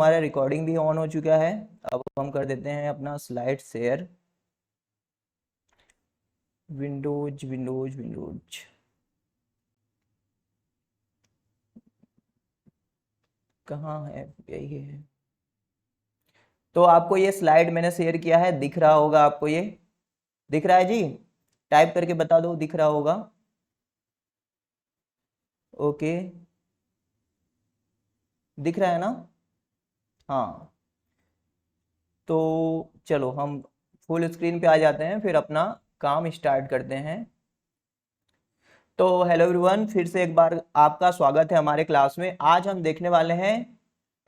हमारा रिकॉर्डिंग भी ऑन हो चुका है। अब हम कर देते हैं अपना slide share. Windows Windows Windows, कहाँ है? यही है। तो आपको ये स्लाइड मैंने शेयर किया है, दिख रहा होगा आपको, ये दिख रहा है जी? टाइप करके बता दो, दिख रहा होगा। ओके, दिख रहा है ना? हाँ, तो चलो हम फुल स्क्रीन पे आ जाते हैं, फिर अपना काम स्टार्ट करते हैं। तो हेलो एवरीवन, फिर से एक बार आपका स्वागत है हमारे क्लास में। आज हम देखने वाले हैं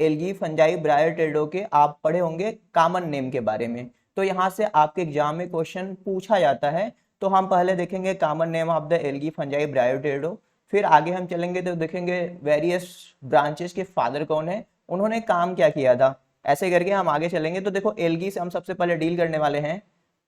एल्गी फंजाई ब्रायोटेडो के, आप पढ़े होंगे, कॉमन नेम के बारे में। तो यहाँ से आपके एग्जाम में क्वेश्चन पूछा जाता है। तो हम पहले देखेंगे common name of the algae fungi bryophyta, फिर आगे हम चलेंगे तो देखेंगे वेरियस ब्रांचेस के फादर कौन है, उन्होंने काम क्या किया था। ऐसे करके हम आगे चलेंगे। तो देखो, एल्गी से हम सबसे पहले डील करने वाले हैं।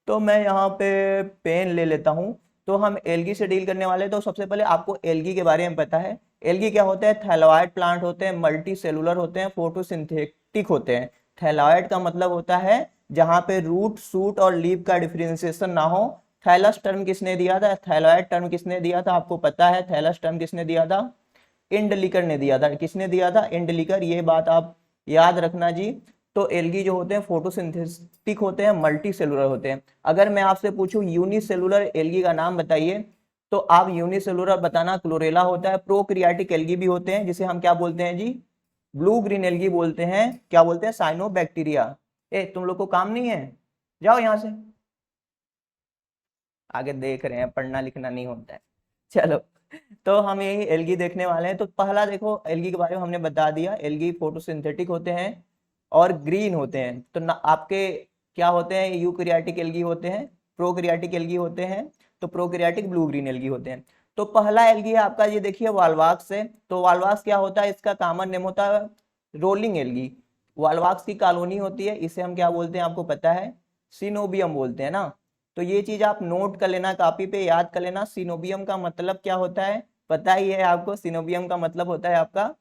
तो मैं यहाँ पे पेन ले लेता हूँ। तो हम एल्गी से डील करने वाले हैं। तो सबसे पहले आपको एल्गी के बारे में पता है। एल्गी क्या होता है? थैलाइड प्लांट होते हैं, मल्टी सेलुलर होते हैं, फोटोसिंथेटिक होते हैं। थैलाइड का मतलब होता है जहां पे रूट, शूट और लीफ का डिफरेंशिएशन ना हो। थैलस टर्म किसने दिया था? थैलाइड टर्म किसने दिया था? आपको पता है थैलस टर्म किसने दिया था? इंडलिकर ने दिया था। किसने दिया था? इंडलिकर। ये बात आप याद रखना जी। तो एल्गी जो होते हैं फोटोसिंथेटिक होते हैं, मल्टी सेलुलर होते हैं। अगर मैं आपसे पूछूं यूनिसेलुलर एल्गी का नाम बताइए, तो आप यूनिसेलुलर बताना। क्लोरेला होता है। प्रोकैरियोटिक एल्गी भी होते हैं, जिसे हम क्या बोलते हैं जी? ब्लू ग्रीन एल्गी बोलते हैं। क्या बोलते हैं? साइनोबैक्टीरिया। तुम लोग को काम नहीं है, जाओ यहां से। आगे देख रहे हैं, पढ़ना लिखना नहीं होता है। चलो, तो हम यही एल्गी देखने वाले हैं। तो पहला देखो, एल्गी के बारे में हमने बता दिया। एल्गी फोटोसिंथेटिक होते हैं और ग्रीन होते हैं। तो ना आपके क्या होते हैं? यूकैरियोटिक एल्गी होते हैं, प्रोकैरियोटिक एल्गी होते हैं। तो प्रोकैरियोटिक ब्लू ग्रीन एल्गी होते हैं। तो पहला एल्गी है आपका, ये देखिए, वाल्वाक्स से। तो वाल्वाक्स क्या होता है? इसका कॉमन नेम होता है रोलिंग एल्गी। वाल्वाक्स की कॉलोनी होती है, इसे हम क्या बोलते हैं? आपको पता है, सिनोबियम बोलते हैं ना। तो ये चीज आप नोट कर लेना, कॉपी पे याद कर लेना। सिनोबियम का मतलब क्या होता है? पता ही है आपको। सिनोबियम का मतलब होता है आपका,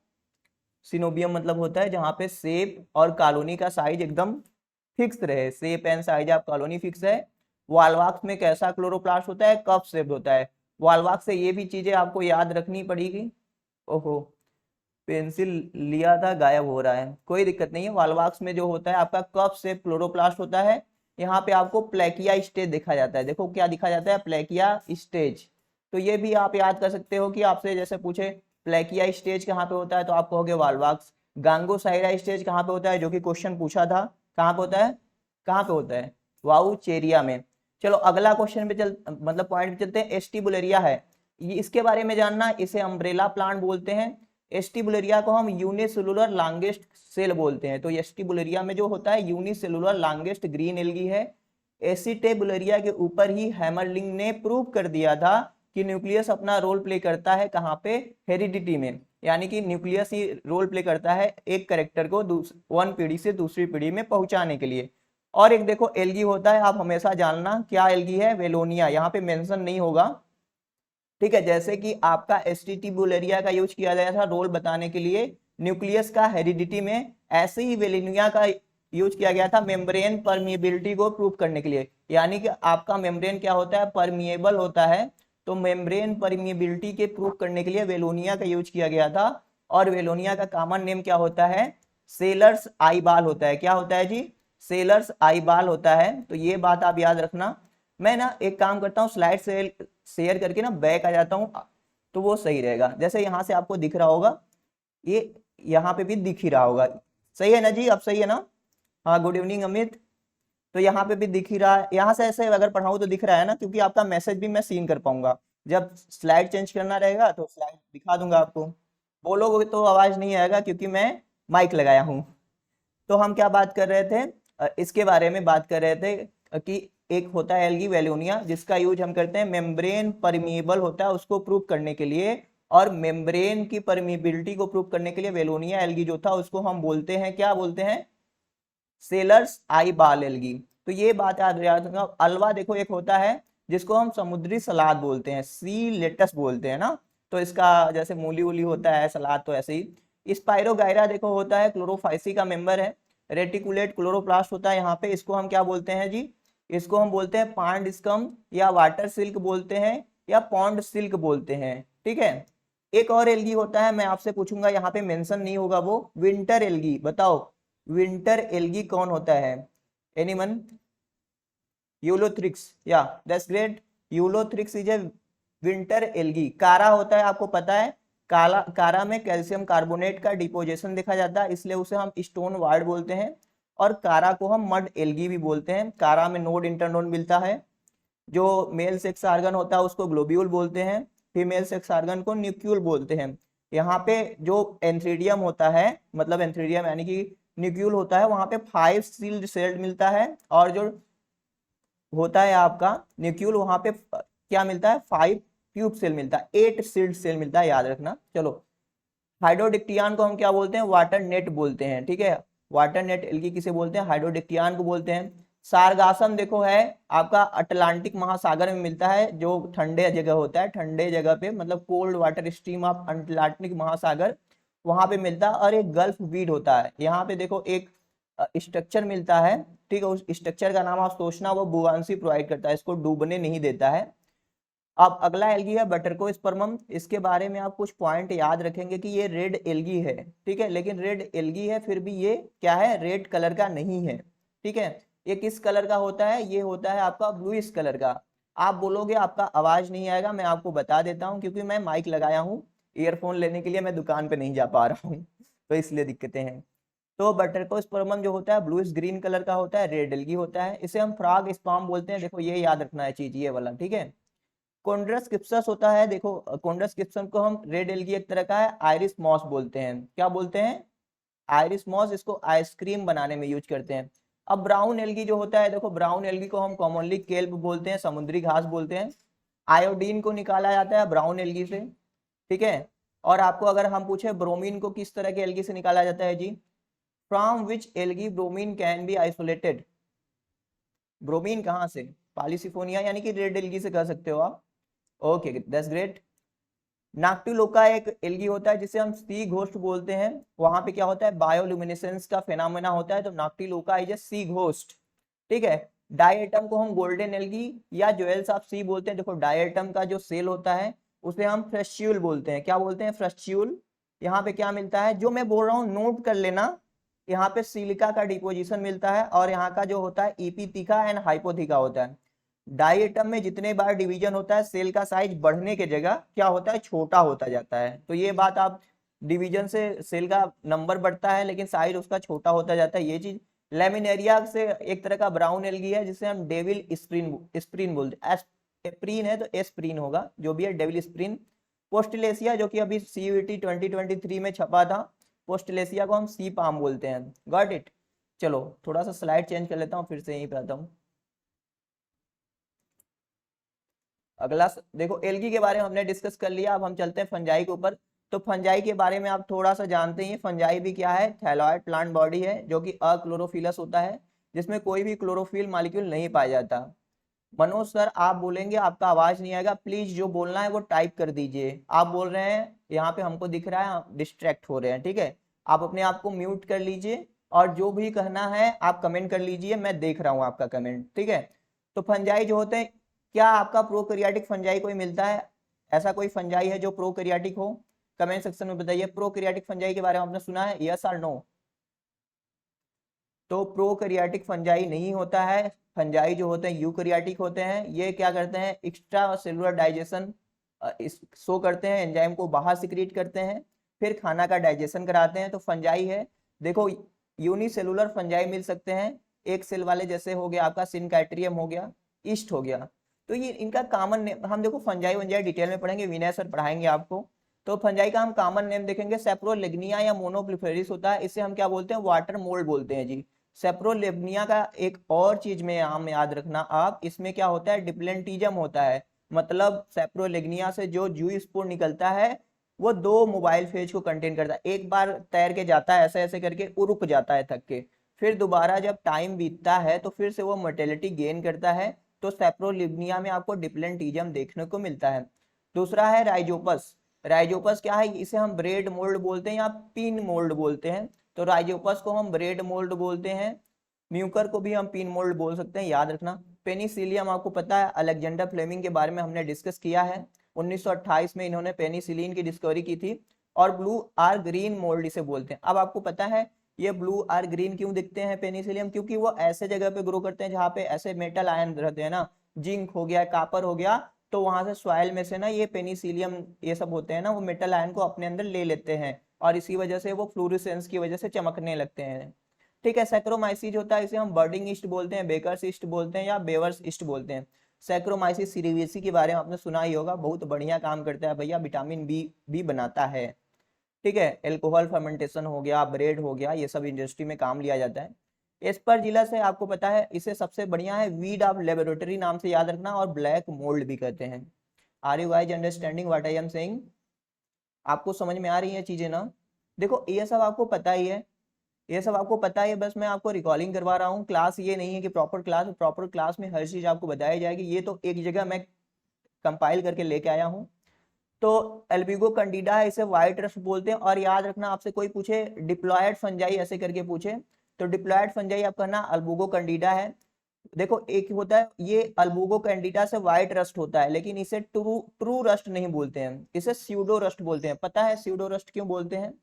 सिनोबियम मतलब होता है जहां पे शेप और कॉलोनी का साइज एकदम फिक्स रहे। Shape and size of colony fix है। वाल्वाक्स में कैसा क्लोरोप्लास्ट होता है? कप शेप होता है। वाल्वाक्स से ये भी चीजें आपको याद रखनी पड़ेगी। ओहो, पेंसिल लिया था, गायब हो रहा है। कोई दिक्कत नहीं है। वाल्वाक्स में जो होता है आपका कप शेप क्लोरोप्लास्ट होता है। यहाँ पे आपको प्लेकिया स्टेज देखा जाता है। देखो क्या दिखा जाता है? प्लेकिया स्टेज। तो ये भी आप याद कर सकते हो कि आपसे जैसे पूछे प्लेकिया स्टेज कहाँ पे होता है, तो आप कहोगे वाल्वाक्स। गांगोसाइरा स्टेज कहाँ पे होता है, जो कि क्वेश्चन पूछा था, कहाँ पे होता है? कहाँ पे होता है? वाउचेरिया में। चलो अगला क्वेश्चन पे चल, मतलब पॉइंट पे चलते हैं। एस्टिबुलेरिया है, ये इसके बारे में जानना। इसे अम्ब्रेला प्लांट बोलते हैं। एस्टिबुलेरिया को हम यूनिसेलुलर लॉन्गेस्ट सेल बोलते हैं। तो एस्टिबुलेरिया में जो होता है यूनिसेलुलर लॉन्गेस्ट ग्रीन एल्गी है। एसिटेबुलेरिया के ऊपर ही हैमरलिंग ने प्रूव कर दिया था कि न्यूक्लियस अपना रोल प्ले करता है कहाँ पे? हेरिडिटी में। यानी कि न्यूक्लियस ही रोल प्ले करता है एक करेक्टर को वन पीढ़ी से दूसरी पीढ़ी में पहुंचाने के लिए। और एक देखो एल्गी होता है, आप हमेशा जानना क्या एल्गी है? वेलोनिया। यहाँ पे मेंशन नहीं होगा, ठीक है। जैसे कि आपका एस्टिबुलेरिया का यूज किया गया था रोल बताने के लिए न्यूक्लियस का हेरिडिटी में, ऐसे ही वेलिनिया का यूज किया गया था मेम्ब्रेन परमिएबिलिटी को प्रूव करने के लिए। यानी कि आपका मेम्ब्रेन क्या होता है? परमिएबल होता है। तो मेम्ब्रेन परमिएबिलिटी के प्रूव करने के लिए वेलोनिया का यूज किया गया था। और वेलोनिया का कॉमन नेम क्या होता है? सेलर्स आई बाल होता है। क्या होता है जी? सेलर्स आई बाल होता है। तो ये बात आप याद रखना। मैं ना एक काम करता हूँ, स्लाइड से शेयर करके ना बैक आ जाता हूँ, तो वो सही रहेगा। जैसे यहाँ से आपको दिख रहा होगा, ये यहाँ पे भी दिख ही रहा होगा। सही है ना जी? अब सही है ना? हाँ, गुड इवनिंग अमित। तो यहाँ पे भी दिख ही रहा है। यहाँ से ऐसे अगर पढ़ाऊँ तो दिख रहा है ना, क्योंकि आपका मैसेज भी मैं सीन कर पाऊंगा। जब स्लाइड चेंज करना रहेगा तो स्लाइड दिखा दूंगा आपको। बोलोगे तो आवाज नहीं आएगा, क्योंकि मैं माइक लगाया हूँ। तो हम क्या बात कर रहे थे? इसके बारे में बात कर रहे थे कि एक होता है एल्गी वेलोनिया, जिसका यूज हम करते हैं मेम्ब्रेन परमिएबल होता है उसको प्रूव करने के लिए। और मेम्ब्रेन की परमिएबिलिटी को प्रूव करने के लिए वेलोनिया एल्गी जो था उसको हम बोलते हैं, क्या बोलते हैं? सेलर्स आई बाल एल्गी। तो ये बात याद रखना। अल्वा देखो एक होता है जिसको हम समुद्री सलाद बोलते हैं, सी लेटस बोलते हैं ना। तो इसका जैसे मूली उली होता है, सलाद तो ऐसे ही। स्पाइरोगायरा देखो होता है क्लोरोफाइसी का मेंबर है। रेटिकुलेट क्लोरोप्लास्ट होता है यहाँ पे, इसको हम क्या बोलते हैं जी, इसको हम बोलते हैं पांड स्कम या वाटर सिल्क बोलते हैं या पॉन्ड सिल्क बोलते हैं, ठीक है। एक और एल्गी होता है, मैं आपसे पूछूंगा, यहाँ पे मेंशन नहीं होगा, वो विंटर एल्गी। बताओ विंटर एल्गी कौन होता है, एनीवन? यूलोथ्रिक्स, या that's great. Ulothrix is a winter algae. कारा होता है, आपको पता है, काला कारा में कैल्शियम कार्बोनेट का डिपोजिशन देखा जाता है, इसलिए उसे हम स्टोन वार्ड बोलते हैं। और कारा को हम मड एल्गी भी बोलते हैं। कारा में नोड इंटरनोड मिलता है। जो मेल सेक्स आर्गन होता है उसको ग्लोब्यूल बोलते हैं, फीमेल सेक्स आर्गन को न्यूक्यूल बोलते हैं। यहाँ पे जो एंथ्रीडियम होता है, मतलब एंथ्रीडियम यानी कि न्यूक्यूल होता है, वहां पे 5 सील्ड सेल मिलता है। और जो होता है आपका न्यूक्यूल, वहां पे क्या मिलता है, 5 ट्यूब सेल मिलता है, 8 सील्ड सेल मिलता है, याद रखना। चलो, हाइड्रोडिक्टियान को हम क्या बोलते हैं, वाटर नेट बोलते हैं, ठीक है। वाटर नेट एल्गी किसे बोलते हैं, हाइड्रोडिक्टियान को बोलते हैं। सारगासम देखो है आपका अटलांटिक महासागर में मिलता है, जो ठंडे जगह होता है, ठंडे जगह पे मतलब cold water stream of Atlantic महासागर, वहां पे मिलता है। और एक गल्फ वीड होता है, यहाँ पे देखो एक स्ट्रक्चर मिलता है, ठीक है, उस स्ट्रक्चर का नाम आप सोचना, वो बुआंसी प्रोवाइड करता है, इसको डूबने नहीं देता है। अब अगला एल्गी है बटरकोस्पर्मम। इसके बारे में आप कुछ पॉइंट याद रखेंगे कि ये रेड एल्गी है, ठीक है, लेकिन रेड एल्गी है फिर भी ये क्या है, रेड कलर का नहीं है, ठीक है। ये किस कलर का होता है, ये होता है आपका ब्लूइश कलर का। आप बोलोगे आपका आवाज नहीं आएगा, मैं आपको बता देता हूँ, क्योंकि मैं माइक लगाया हूँ, ईयरफोन लेने के लिए मैं दुकान पे नहीं जा पा रहा हूँ तो इसलिए दिक्कतें हैं। तो बटरकोस्पर्मम जो होता है ब्लूइश ग्रीन कलर का होता है, रेड एल्गी होता है, इसे हम फ्रॉग स्पार्म बोलते हैं। देखो ये याद रखना है चीज, ये वाला, ठीक है। कोन्ड्रस किप्सस होता है, देखो कोन्ड्रस किप्सस को हम रेड एल्गी एक तरह का है, आयरिस मॉस बोलते हैं। क्या बोलते हैं, आयरिस मॉस, इसको आइसक्रीम बनाने में यूज करते हैं। अब ब्राउन एल्गी जो होता है, देखो ब्राउन एल्गी को हम कॉमनली केल्प बोलते हैं, समुद्री घास बोलते हैं। आयोडीन को निकाला जाता है ब्राउन एल्गी से, ठीक है। और आपको अगर हम पूछे ब्रोमीन को किस तरह के एल्गी से निकाला जाता है जी, from which algae bromine can be isolated. Bromine कहाँ से, पॉलीसिफोनिया यानी कि रेड एल्गी से कह सकते हो आप। Okay that's great. नाक्टिलोका एक एल्गी होता है जिसे हम सी घोस्ट बोलते हैं। वहां पे क्या होता है, बायोल्यूमिनेसेंस का फेनोमेना होता है, तो नाक्टिलोका इज ए सी घोस्ट, ठीक है। डायटम को हम गोल्डन एल्गी या ज्वेल्स ऑफ सी बोलते हैं। देखो डायटम का जो सेल होता है उसे हम फ्रेस्ट्यूल बोलते हैं। क्या बोलते हैं, फ्रेस्ट्यूल। यहाँ पे क्या मिलता है, जो मैं बोल रहा हूँ नोट कर लेना, यहाँ पे सिलिका का डिपोजिशन मिलता है, और यहाँ का जो होता है इपिथिका एंड हाइपोथिका होता है। डायटम में जितने बार डिवीजन होता है, सेल का साइज बढ़ने के जगह क्या होता है, छोटा होता जाता है। तो ये बात आप, डिवीजन से सेल का नंबर बढ़ता है लेकिन साइज उसका छोटा होता जाता है, ये चीज। लेमिनेरिया से एक तरह का ब्राउन एल्गी है जिसे हम डेविल स्प्रीन स्प्रीन बोलते हैं। एस्प्रीन है तो एस्प्रीन होगा, जो भी है डेविल स्प्रीन। पोस्टलेसिया जो कि अभी CUET 2023 में छपा था, पोस्टलेसिया को हम सी पाम बोलते हैं। Got it. चलो थोड़ा सा स्लाइड चेंज कर लेता हूँ, फिर से यहीं पे आता हूँ। अगला देखो, एल्गी के बारे में हमने डिस्कस कर लिया, अब हम चलते हैं फंजाई के ऊपर। तो फंजाई के बारे में आप थोड़ा सा जानते हैं, फंजाई भी क्या है, थैलॉइड प्लांट बॉडी है जो कि अक्लोरोफिलस होता है, जिसमें कोई भी क्लोरोफिल मॉलिक्यूल नहीं पाया जाता। मनोज सर आप बोलेंगे, आपका आवाज नहीं आएगा, प्लीज जो बोलना है वो टाइप कर दीजिए। आप बोल रहे हैं यहाँ पे हमको दिख रहा है, हम डिस्ट्रैक्ट हो रहे हैं, ठीक है। आप अपने आप को म्यूट कर लीजिए, और जो भी कहना है आप कमेंट कर लीजिए, मैं देख रहा हूँ आपका कमेंट, ठीक है। तो फंजाई जो होते हैं, क्या आपका प्रोकैरियोटिक फंजाई कोई मिलता है, ऐसा कोई फंजाई है जो प्रोकैरियोटिक हो, कमेंट सेक्शन में बताइए। प्रोकैरियोटिक फंजाई के बारे में आपने सुना है, यस और नो? तो प्रोकैरियोटिक फंजाई नहीं होता है। फंजाई जो होते हैं यूकैरियोटिक होते हैं। ये क्या करते हैं, एक्स्ट्रा सेलुलर डाइजेशन शो करते हैं, एंजाइम को बाहर सिक्रीट करते हैं, फिर खाना का डाइजेशन कराते हैं, तो फंजाई है। देखो यूनिसेलुलर फंजाई मिल सकते हैं, एक सेल वाले, जैसे हो गया आपका सिनकाइट्रियम हो गया, ईस्ट हो गया। तो ये इनका कॉमन नेम, हम देखो फंजाई वंजाई डिटेल में पढ़ेंगे, विनय सर पढ़ाएंगे आपको। तो फंजाई का हम कॉमन नेम देखेंगे, सेप्रोलिग्निया या मोनोप्लिफेरिस होता है, इसे हम क्या बोलते हैं, वाटर मोल्ड बोलते हैं जी। सेप्रोलिग्निया का एक और चीज में हम याद रखना आप, इसमें क्या होता है, डिप्लेंटिज्म होता है, मतलब सेप्रोलिग्निया से जो जूई स्पोर निकलता है वो 2 मोबाइल फेज को कंटेन करता है। एक बार तैर के जाता है ऐसे ऐसे करके, वो रुक जाता है थक के, फिर दोबारा जब टाइम बीतता है तो फिर से वो मोर्टेलिटी गेन करता है। तो सेप्रोलिग्निया में आपको डिप्लेंटिज्म देखने को मिलता है। दूसरा है राइजोपस। राइजोपस क्या है, इसे हम ब्रेड मोल्ड बोलते हैं या पिन मोल्ड बोलते हैं। तो राइजोपस को हम ब्रेड मोल्ड बोलते हैं, म्यूकर को भी हम पिन मोल्ड बोल सकते हैं, याद रखना। पेनिसिलियम आपको पता है, अलेक्जेंडर फ्लेमिंग के बारे में हमने डिस्कस किया है, 1928 में इन्होंने पेनिसिलिन की डिस्कवरी की थी। और ब्लू आर ग्रीन मोल्ड इसे बोलते हैं। अब आपको पता है ये ब्लू आर ग्रीन क्यों दिखते हैं पेनिसिलियम, क्योंकि वो ऐसे जगह पे ग्रो करते हैं जहाँ पे ऐसे मेटल आयन रहते हैं ना, जिंक हो गया, कापर हो गया, तो वहां से सॉइल में से ना ये पेनिसिलियम ये सब होते हैं ना, वो मेटल आयन को अपने अंदर ले लेते हैं और इसी वजह से वो फ्लोरेसेंस की वजह से चमकने लगते हैं। ठीक है, सैक्रोमाइसीज होता है, इसे हम बर्डिंग ईस्ट बोलते हैं, बेकर्स ईस्ट बोलते हैं या बेवर्स ईस्ट बोलते हैं। सैक्रोमाइसिस सीरीवेसी के बारे में आपने सुना ही होगा, बहुत बढ़िया काम करता है भैया, विटामिन बी भी बनाता है। ठीक है, एल्कोहल फर्मेंटेशन हो गया, ब्रेड हो गया, ये सब इंडस्ट्री में काम लिया जाता है। एस्परजिलस है, आपको पता है, इसे सबसे बढ़िया है वीड ऑफ लेबोरेटरी नाम से याद रखना, और ब्लैक मोल्ड भी कहते हैं। Are you guys understanding what I am saying? आपको समझ में आ रही है चीजें ना? देखो ये सब आपको पता ही है, ये सब आपको पता है, बस मैं आपको रिकॉलिंग करवा रहा हूँ। क्लास ये नहीं है कि प्रॉपर क्लास में हर चीज आपको बताई जाएगी, ये तो एक जगह मैं कंपाइल करके लेके आया हूँ। तो एल्बिगो कैंडिडा है, इसे व्हाइट रस्ट बोलते हैं। और याद रखना, आपसे कोई पूछे डिप्लॉयड फंजाई ऐसे करके पूछे, तो डिप्लॉयड फंजाई आप कहना अल्बुगो कैंडिडा है। देखो एक होता है ये अल्बुगो कैंडिडा से व्हाइट रस्ट होता है, लेकिन इसे ट्रू ट्रू रस्ट नहीं बोलते हैं, इसे स्यूडो रस्ट बोलते हैं। पता है स्यूडो रस्ट क्यों बोलते हैं?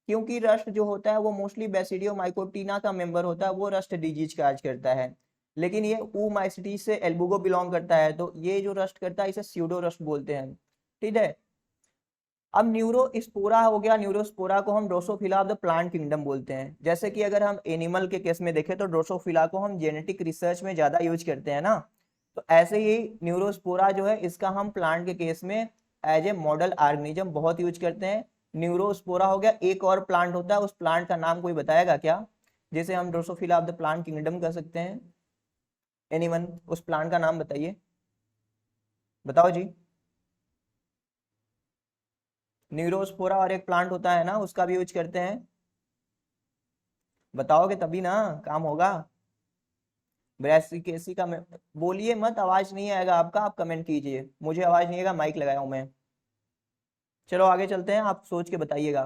क्योंकि रस्ट जो होता है वो मोस्टली बेसिडियो माइकोटिना का मेंबर होता है, वो रस्ट डिजीज काज करता है, लेकिन ये ऊमाइसिटीज से एल्बुगो बिलोंग करता है, तो ये जो रस्ट करता है इसे स्यूडो रस्ट बोलते हैं। ठीक है, अब न्यूरोस्पोरा हो गया, न्यूरोस्पोरा को हम Drosophila of the plant kingdom बोलते हैं। जैसे कि अगर हम एनिमल के केस में देखें तो ड्रोसोफिला को हम जेनेटिक रिसर्च में ज्यादा यूज करते हैं ना, तो ऐसे ही न्यूरोस्पोरा जो है इसका हम प्लांट के केस में एज ए मॉडल ऑर्गेनिज्म बहुत यूज करते हैं। न्यूरोस्पोरा हो गया, एक और प्लांट होता है, उस प्लांट का नाम कोई बताएगा क्या, जिसे हम Drosophila of the plant kingdom कह सकते हैं? एनीवन, उस प्लांट का नाम बताइए, बताओ जी। न्यूरोस्पोरा और एक प्लांट होता है ना, उसका भी यूज करते हैं, बताओगे तभी ना काम होगा। ब्रैसिकेसी का बोलिए मत, आवाज नहीं आएगा आपका, आप कमेंट कीजिए, मुझे आवाज नहीं आएगा, माइक लगाया हूं मैं। चलो आगे चलते हैं, आप सोच के बताइएगा।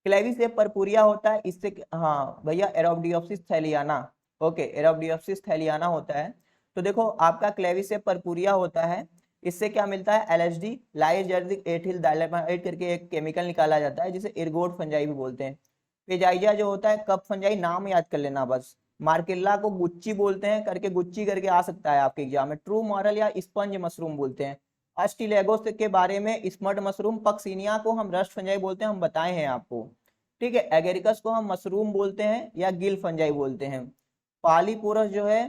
क्लेविसेप परपुरिया होता है, इससे हाँ भैया एरोब्डियोप्सिस थैलियाना, ओके एरोब्डियोप्सिस थैलियाना होता है। तो देखो आपका क्लेविसेप परपुरिया होता है, इससे क्या मिलता है, एलएसडी लाइजर्जिक एथिल डाइलेमाइड करके एक केमिकल निकाला जाता है, जिसे इर्गोट फंजाई भी बोलते हैं। पेजाइजा जो होता है कप फंजाई, नाम याद कर लेना बस। मार्केला को गुच्ची बोलते हैं, करके गुच्ची करके आ सकता है आपके एग्जाम में। ट्रू मॉरल या स्पंज मशरूम बोलते हैं। अस्टिलेगोस के बारे में, स्मर्ट मशरूम, पक्सिनिया को हम रस्ट फंजाई बोलते हैं, हम बताए हैं आपको। ठीक है, एगेरिकस को हम मशरूम बोलते हैं या गिल फंजाई बोलते हैं। पालीपोरस जो है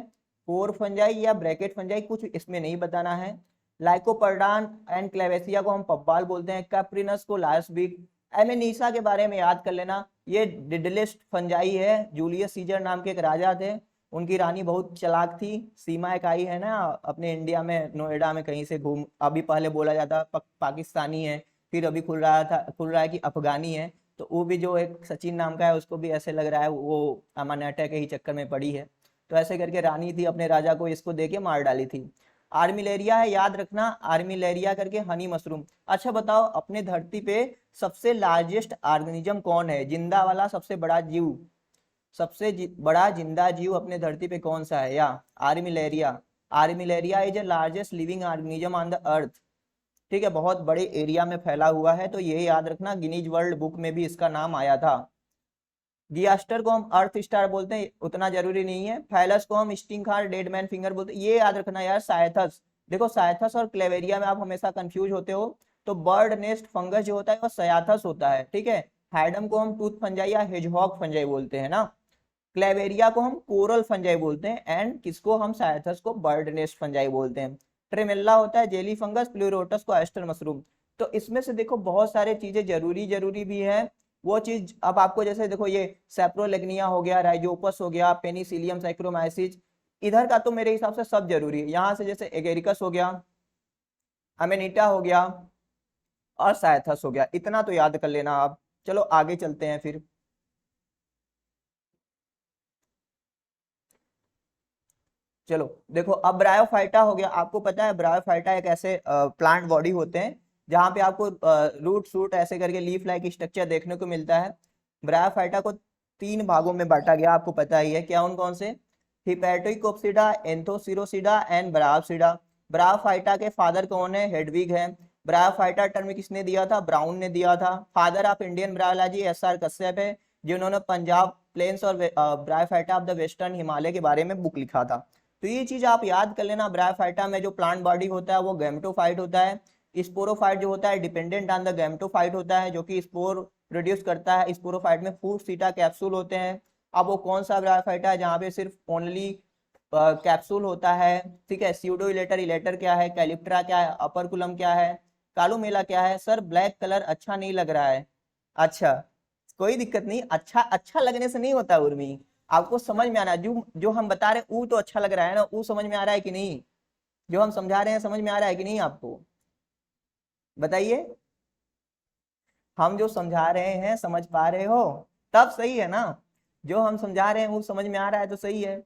पोर फंजाई या ब्रैकेट फंजाई, कुछ इसमें नहीं बताना है। लाइकोपर्डान एंड क्लेवेसिया को हम पब्बाल बोलते हैं। कैप्रिनस को लायसबिक। एमेनीसा के बारे में याद कर लेना, ये डिडलिस्ट फंजाई है, जूलियस सीजर नाम के एक राजा थे, उनकी रानी बहुत चालाक थी। सीमा एक आई है ना अपने इंडिया में, नोएडा में कहीं से घूम, अभी पहले बोला जाता पाकिस्तानी है, फिर अभी खुल रहा है कि अफगानी है। तो वो भी जो एक सचिन नाम का है, उसको भी ऐसे लग रहा है वो अमान्याटा के ही चक्कर में पड़ी है। तो ऐसे करके रानी थी, अपने राजा को इसको दे के मार डाली थी। आर्मिलेरिया है, याद रखना, आर्मिलेरिया करके हनी मशरूम। अच्छा बताओ, अपने धरती पे सबसे लार्जेस्ट ऑर्गेनिज्म कौन है, जिंदा वाला सबसे बड़ा जीव, बड़ा जिंदा जीव अपने धरती पे कौन सा है? या Armillaria. Armillaria is the largest living organism on the earth. ठीक है, बहुत बड़े एरिया में फैला हुआ है, तो ये याद रखना, गिनीज वर्ल्ड बुक में भी इसका नाम आया था। गियास्टर को हम अर्थ स्टार बोलते हैं, उतना जरूरी नहीं है। फाइलस को हम sting heart dead man finger बोलते हैं, ये याद रखना यार। साइथस, देखो साइथस और क्लेवेरिया में आप हमेशा कंफ्यूज होते हो, तो बर्ड नेस्ट फंगस जो होता है वो सयाथस होता है। ठीक है, हैडम को हम टूथ फंजाई या हेजहॉग फंजाई बोलते हैं ना। क्लेवेरिया को हम कोरल फंजाई बोलते हैं, एंड किसको हम साइथस को बर्ड नेस्ट फंजाई बोलते हैं। ट्रेमेल्ला होता है जेली फंगस, प्लूरोटस को एस्टर मशरूम। तो इसमें से देखो बहुत सारे चीजें जरूरी जरूरी भी है, वो चीज अब आपको, जैसे देखो ये सेप्रोलेग्निया हो गया, राइजोपस हो गया, पेनिसिलियम साइक्रोमाइसिस, इधर का तो मेरे हिसाब से सब जरूरी है। यहाँ से जैसे एगेरिकस हो गया, अमेनिटा हो गया और साइथस हो गया, इतना तो याद कर लेना आप। चलो आगे चलते हैं फिर। चलो देखो, अब ब्रायोफाइटा हो गया, आपको पता है ब्रायोफाइटा एक ऐसे प्लांट बॉडी होते हैं जहाँ पे आपको रूट शूट ऐसे करके लीफ लाइक स्ट्रक्चर देखने को मिलता है। ब्रायोफाइटा को 3 भागों में बांटा गया, आपको पता ही है, क्या कौन से? हिपैटोइकोप्सिडा, एंथोसिरोसिडा एंड ब्रायोफिटा। ब्रायोफाइटा के फादर कौन है? हेडविग है। ब्रायोफाइटा टर्म किसने दिया था? ब्राउन ने दिया था। Father of Indian bryology SR Kashyap है, जिन्होंने पंजाब प्लेन्स और bryophyta of the western Himalaya के बारे में बुक लिखा था। तो ये चीज आप याद कर लेना, ब्रायोफाइटा में जो प्लांट बॉडी होता है वो गैमेटोफाइट होता है। स्पोरोफाइट जो होता है डिपेंडेंट ऑन द गैमेटोफाइट होता है, जो कि स्पोर प्रोड्यूस करता है। स्पोरोफाइट में फूट सीटा कैप्सूल होते हैं। अब वो कौन सा ब्रायोफाइटा है जहाँ पे सिर्फ ओनली कैप्सूल होता है? ठीक है, स्यूडो इलेटर, इलेटर क्या है, कैलिप्ट्रा क्या है, अपर क्या है, कालुमेला क्या है? सर ब्लैक कलर अच्छा नहीं लग रहा है। अच्छा, कोई दिक्कत नहीं, अच्छा अच्छा लगने से नहीं होता उर्मी, आपको समझ में आना, जो जो हम बता रहे हैं वो तो अच्छा लग रहा है ना, वो समझ में आ रहा है कि नहीं? जो हम समझा रहे हैं समझ में आ रहा है कि नहीं आपको? बताइए, हम जो समझा रहे हैं समझ पा रहे हो? तब सही है ना, जो हम समझा रहे हैं वो समझ में आ रहा है तो सही है।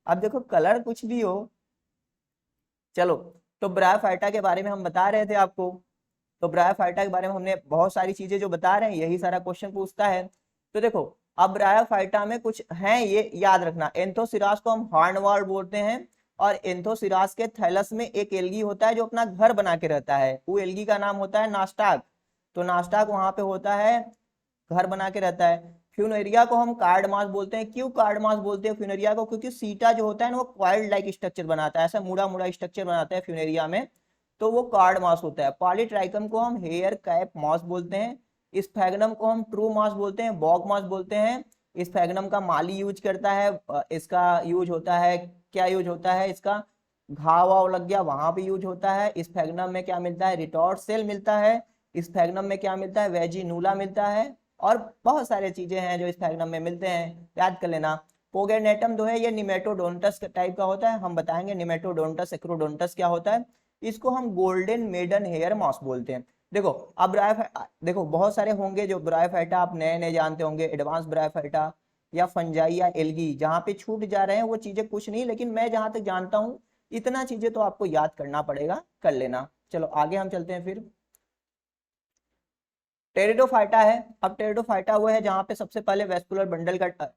अब देखो कलर कुछ भी हो, चलो, तो ब्रायोफाइटा के बारे में हम बता रहे थे आपको। तो ब्रायोफाइटा के बारे में हमने बहुत सारी चीजें जो बता रहे हैं, यही सारा क्वेश्चन पूछता है। तो देखो, अब ब्रायोफाइटा में कुछ है, ये याद रखना। एंथोसिरास को हम हार्नवॉर्म बोलते हैं, और एंथोसिरास के थैलस में एक एल्गी होता है जो अपना घर बना के रहता है, वो एल्गी का नाम होता है नास्टाक। तो नास्टाक वहां पे होता है, घर बना के रहता है। फ्यूनेरिया को हम कार्ड मास बोलते हैं। क्यों कार्ड मास बोलते हैं फ्यूनेरिया को? क्योंकि सीटा जो होता है ना वो क्वाइल्ड लाइक स्ट्रक्चर बनाता है, ऐसा मुड़ा मुड़ा स्ट्रक्चर बनाता है फ्यूनेरिया में, तो वो कार्ड मास होता है। पॉलीट्राइकम को हम हेयर कैप मास बोलते हैं। स्फैग्नम को हम ट्रू मास बोलते हैं, बॉग मास बोलते हैं। स्फैग्नम का माली यूज करता है, इसका यूज होता है, क्या यूज होता है इसका? घाव वाव लग गया वहां पे यूज होता है। स्फैग्नम में क्या मिलता है? रिटॉर्ट सेल मिलता है। स्फैग्नम में क्या मिलता है? वेजिनूला मिलता है। और बहुत सारी चीजें हैं जो स्फैग्नम में मिलते हैं, याद कर लेना। पोगेनेटम जो है ये निमेटोडोंटस टाइप का होता है, हम बताएंगे निमेटोडोंटस एक्रोडोंटस क्या होता है। इसको हम गोल्डन मेडन हेयर मॉस बोलते हैं। देखो, अब देखो बहुत सारे होंगे जो ब्रायोफाइटा आप नए नए जानते होंगे, एडवांस ब्रायोफाइटा या फंजाई या एल्गी, जहाँ पे छूट जा रहे हैं वो चीजें कुछ नहीं, लेकिन मैं जहां तक जानता हूँ इतना चीजें तो आपको याद करना पड़ेगा, कर लेना। चलो आगे हम चलते हैं फिर। टेरिडोफाइटा है। अब टेरिडोफाइटा वो है जहाँ पे सबसे पहले वेस्कुलर बंडल का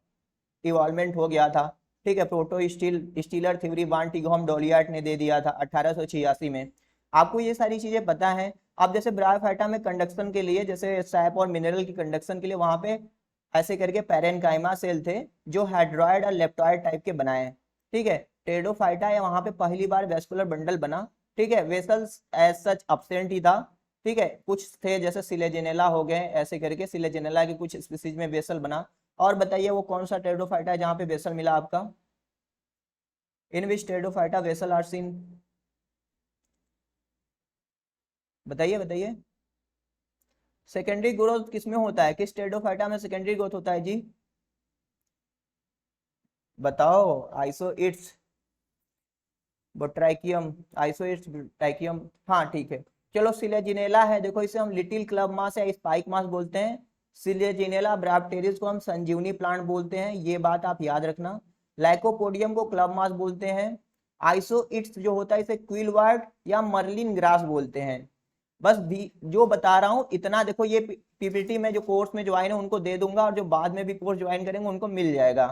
इवॉल्वमेंट हो गया था। ठीक है, प्रोटो स्टीलर थ्योरी वान टिगोम डोलियार्ट ने दे दिया था 1886 में। आपको ये सारी चीजें पता है। अब जैसे ब्रायोफाइटा में कंडक्शन के लिए, जैसे सैप और मिनरल की कंडक्शन के लिए वहां पे ऐसे करके पैरेनकाइमा सेल थे जो हाइड्रॉयड और लेप्टॉयड टाइप के बनाए। ठीक है, टेरिडोफाइटा है वहां पे पहली बार वेस्कुलर बंडल बना। ठीक है, वेसल्स एज सच अब्सेंट ही था। ठीक है, कुछ थे जैसे सिलेजेनेला हो गए, ऐसे करके सिलेजेनेला के कुछ स्पीसीज में वेसल बना। और बताइए वो कौन सा टेरिडोफाइटा है जहाँ पे वेसल मिला आपका? इन विच टेरिडोफाइटा वेसल आर सीन? बताइए बताइए। सेकेंडरी ग्रोथ किस में होता है? किस टेरिडोफाइटा में सेकेंडरी ग्रोथ होता है जी? बताओ। आइसोइट्स बोट्राइकियम, आइसोइट्स ट्राइकियम, हाँ ठीक है। चलो सिलेजिनेला है, देखो इसे हम लिटिल क्लब मास या स्पाइक मास बोलते हैं। सिलेजिनेला ब्राप्टेरिस को हम संजीवनी प्लांट बोलते हैं, ये बात आप याद रखना। लाइकोपोडियम को क्लब मास बोलते हैं। आइसोइट्स जो होता है इसे क्विलवर्ट या मर्लिन ग्रास बोलते हैं। बस भी जो बता रहा हूं इतना देखो, ये पीपीटी में जो कोर्स में ज्वाइन है उनको दे दूंगा, और जो बाद में भी कोर्स ज्वाइन करेंगे उनको मिल जाएगा,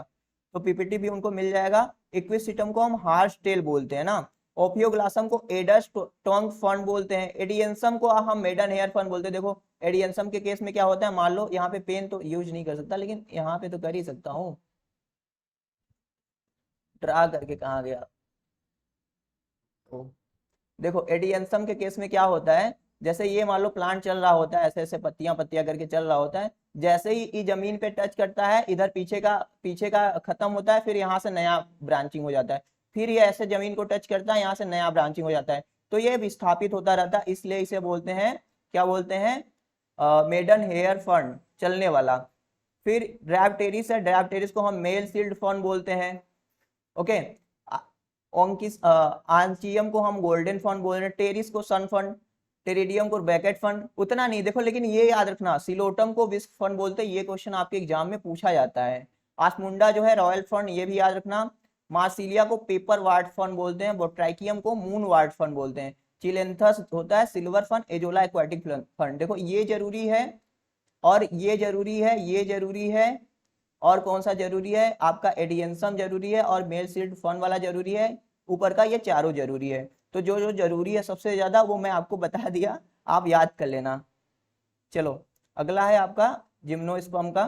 तो पीपीटी भी उनको मिल जाएगा। इक्विसिटम को हम हार्स टेल बोलते हैं ना। ओपियोग्लासम को एडस टोंग फंड बोलते हैं। एडियंसम को हम मेडन हेयर फंड बोलते हैं। देखो एडियंसम के केस में क्या होता है, मान लो यहाँ पे पेन तो यूज नहीं कर सकता, लेकिन यहाँ पे तो कर ही सकता हूँ। ड्रा करके कहाँ गया? तो देखो एडियंसम के केस में क्या होता है, जैसे ये मान लो प्लांट चल रहा होता है, ऐसे ऐसे पत्तियां पत्तियां करके चल रहा होता है, जैसे ही ये जमीन पे टच करता है, इधर पीछे का खत्म होता है, फिर यहाँ से नया ब्रांचिंग हो जाता है। फिर ये ऐसे जमीन को टच करता है, यहाँ से नया ब्रांचिंग हो जाता है। तो ये विस्थापित होता रहता है, इसलिए इसे बोलते हैं, क्या बोलते हैं? मेडन हेयर फंड, चलने वाला। फिर ड्राफ्टेरिस है, ड्राफ्टेरिस को हम मेल सील्ड फंड बोलते हैं। ओके, ओंकिस आंचियम को हम गोल्डन फंड बोल रहे हैं। टेरिस को सन फंड, टेरिडियम को बैकेट फंड, उतना नहीं देखो, लेकिन ये याद रखना सिलोटम को विस्क फंड बोलते हैं, ये क्वेश्चन आपके एग्जाम में पूछा जाता है। आसमुंडा जो है रॉयल फंड, ये भी याद रखना। मार्सिलिया को पेपर वार्ड फंड बोलते हैं। बोट्राइकियम को मून वार्ड फंड बोलते हैं। चिलेंथस होता है silver fern, azolla aquatic fern. देखो ये जरूरी है और ये जरूरी है, ये जरूरी है, और कौन सा जरूरी है आपका, एडियंसम जरूरी है और मेल सीड फन वाला जरूरी है, ऊपर का ये चारों जरूरी है। तो जो जो जरूरी है सबसे ज्यादा वो मैं आपको बता दिया, आप याद कर लेना। चलो अगला है आपका जिम्नोस्पर्म का।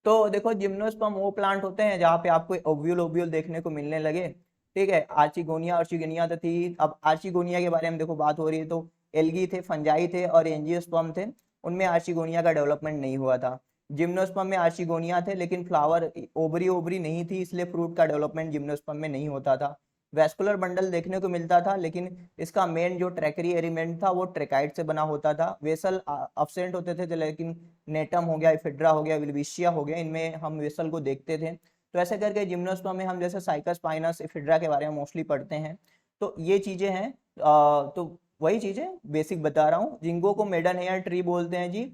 तो देखो जिम्नोस्पर्म वो प्लांट होते हैं जहाँ पे आपको ओव्यूल ओव्यूल देखने को मिलने लगे। ठीक है, आर्चिगोनिया आर्चिगोनिया तो थी, अब आर्चिगोनिया के बारे में देखो बात हो रही है, तो एल्गी थे, फंजाई थे और एंजियोस्पर्म थे, उनमें आर्चिगोनिया का डेवलपमेंट नहीं हुआ था। जिम्नोस्पर्म में आर्चिगोनिया थे लेकिन फ्लावर ओवरी ओवरी नहीं थी, इसलिए फ्रूट का डेवलपमेंट जिम्नोस्पर्म में नहीं होता था। वेस्कुलर बंडल देखने को मिलता था लेकिन इसका मेन जो ट्रैकरी एलिमेंट था वो ट्रेकाइट से बना होता था। वेसल अब्सेंट होते थे लेकिन नेटम हो गया, इफिड्रा हो गया, विल्विशिया हो गया, इनमें हम वेसल को देखते थे। तो ऐसे करके जिम्नोस्पर्म में हम जैसे साइकस पाइनस इफिड्रा के बारे में मोस्टली पढ़ते हैं। तो ये चीजें हैं, तो वही चीजें बेसिक बता रहा हूँ। जिंगो को मेडन हेयर ट्री बोलते हैं जी,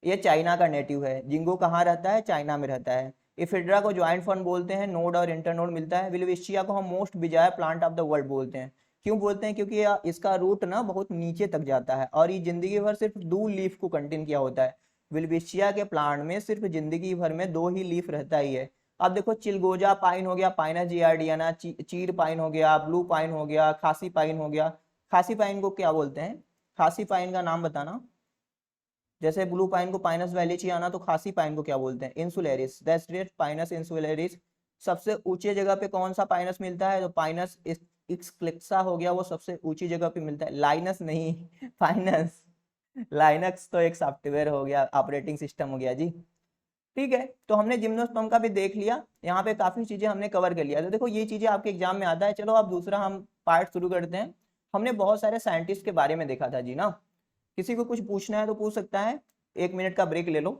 ये चाइना का नेटिव है। जिंगो कहाँ रहता है, चाइना में रहता है। इफिड्रा को ज्वाइंट फर्न बोलते हैं, नोड और इंटरनोड मिलता है। विल्विशिया को हम most bizarre plant of the world बोलते हैं। क्यों बोलते हैं, क्योंकि इसका रूट ना बहुत नीचे तक जाता है और ये जिंदगी भर सिर्फ 2 लीफ को कंटेन किया होता है। विल्विशिया के प्लांट में सिर्फ जिंदगी भर में 2 ही लीफ रहता ही है। अब देखो चिलगोजा पाइन हो गया, पाइनस जियार्डियाना, चीर पाइन हो गया, ब्लू पाइन हो गया, खासी पाइन हो गया। खासी पाइन को क्या बोलते हैं, खासी पाइन का नाम बताना। जैसे ब्लू पाइन को पाइनस वैलिचियाना, तो खासी पाइन को क्या बोलते हैं, इंसुलेरिस, दैट्स पाइनस इंसुलेरिस। सबसे ऊंचे जगह पे कौन सा पाइनस मिलता है, तो पाइनस एक्सक्लेक्सा हो गया, वो सबसे ऊंची जगह पे मिलता है। लाइनस नहीं पाइनस, लाइनक्स तो एक सॉफ्टवेयर हो गया, ऑपरेटिंग सिस्टम हो गया जी। ठीक है, तो हमने जिम्नोस्पर्म का भी देख लिया, यहाँ पे काफी चीजें हमने कवर कर लिया। तो देखो ये चीजें आपके एग्जाम में आता है। चलो अब दूसरा हम पार्ट शुरू करते हैं। हमने बहुत सारे साइंटिस्ट के बारे में देखा था जी ना। किसी को कुछ पूछना है तो पूछ सकता है, 1 मिनट का ब्रेक ले लो,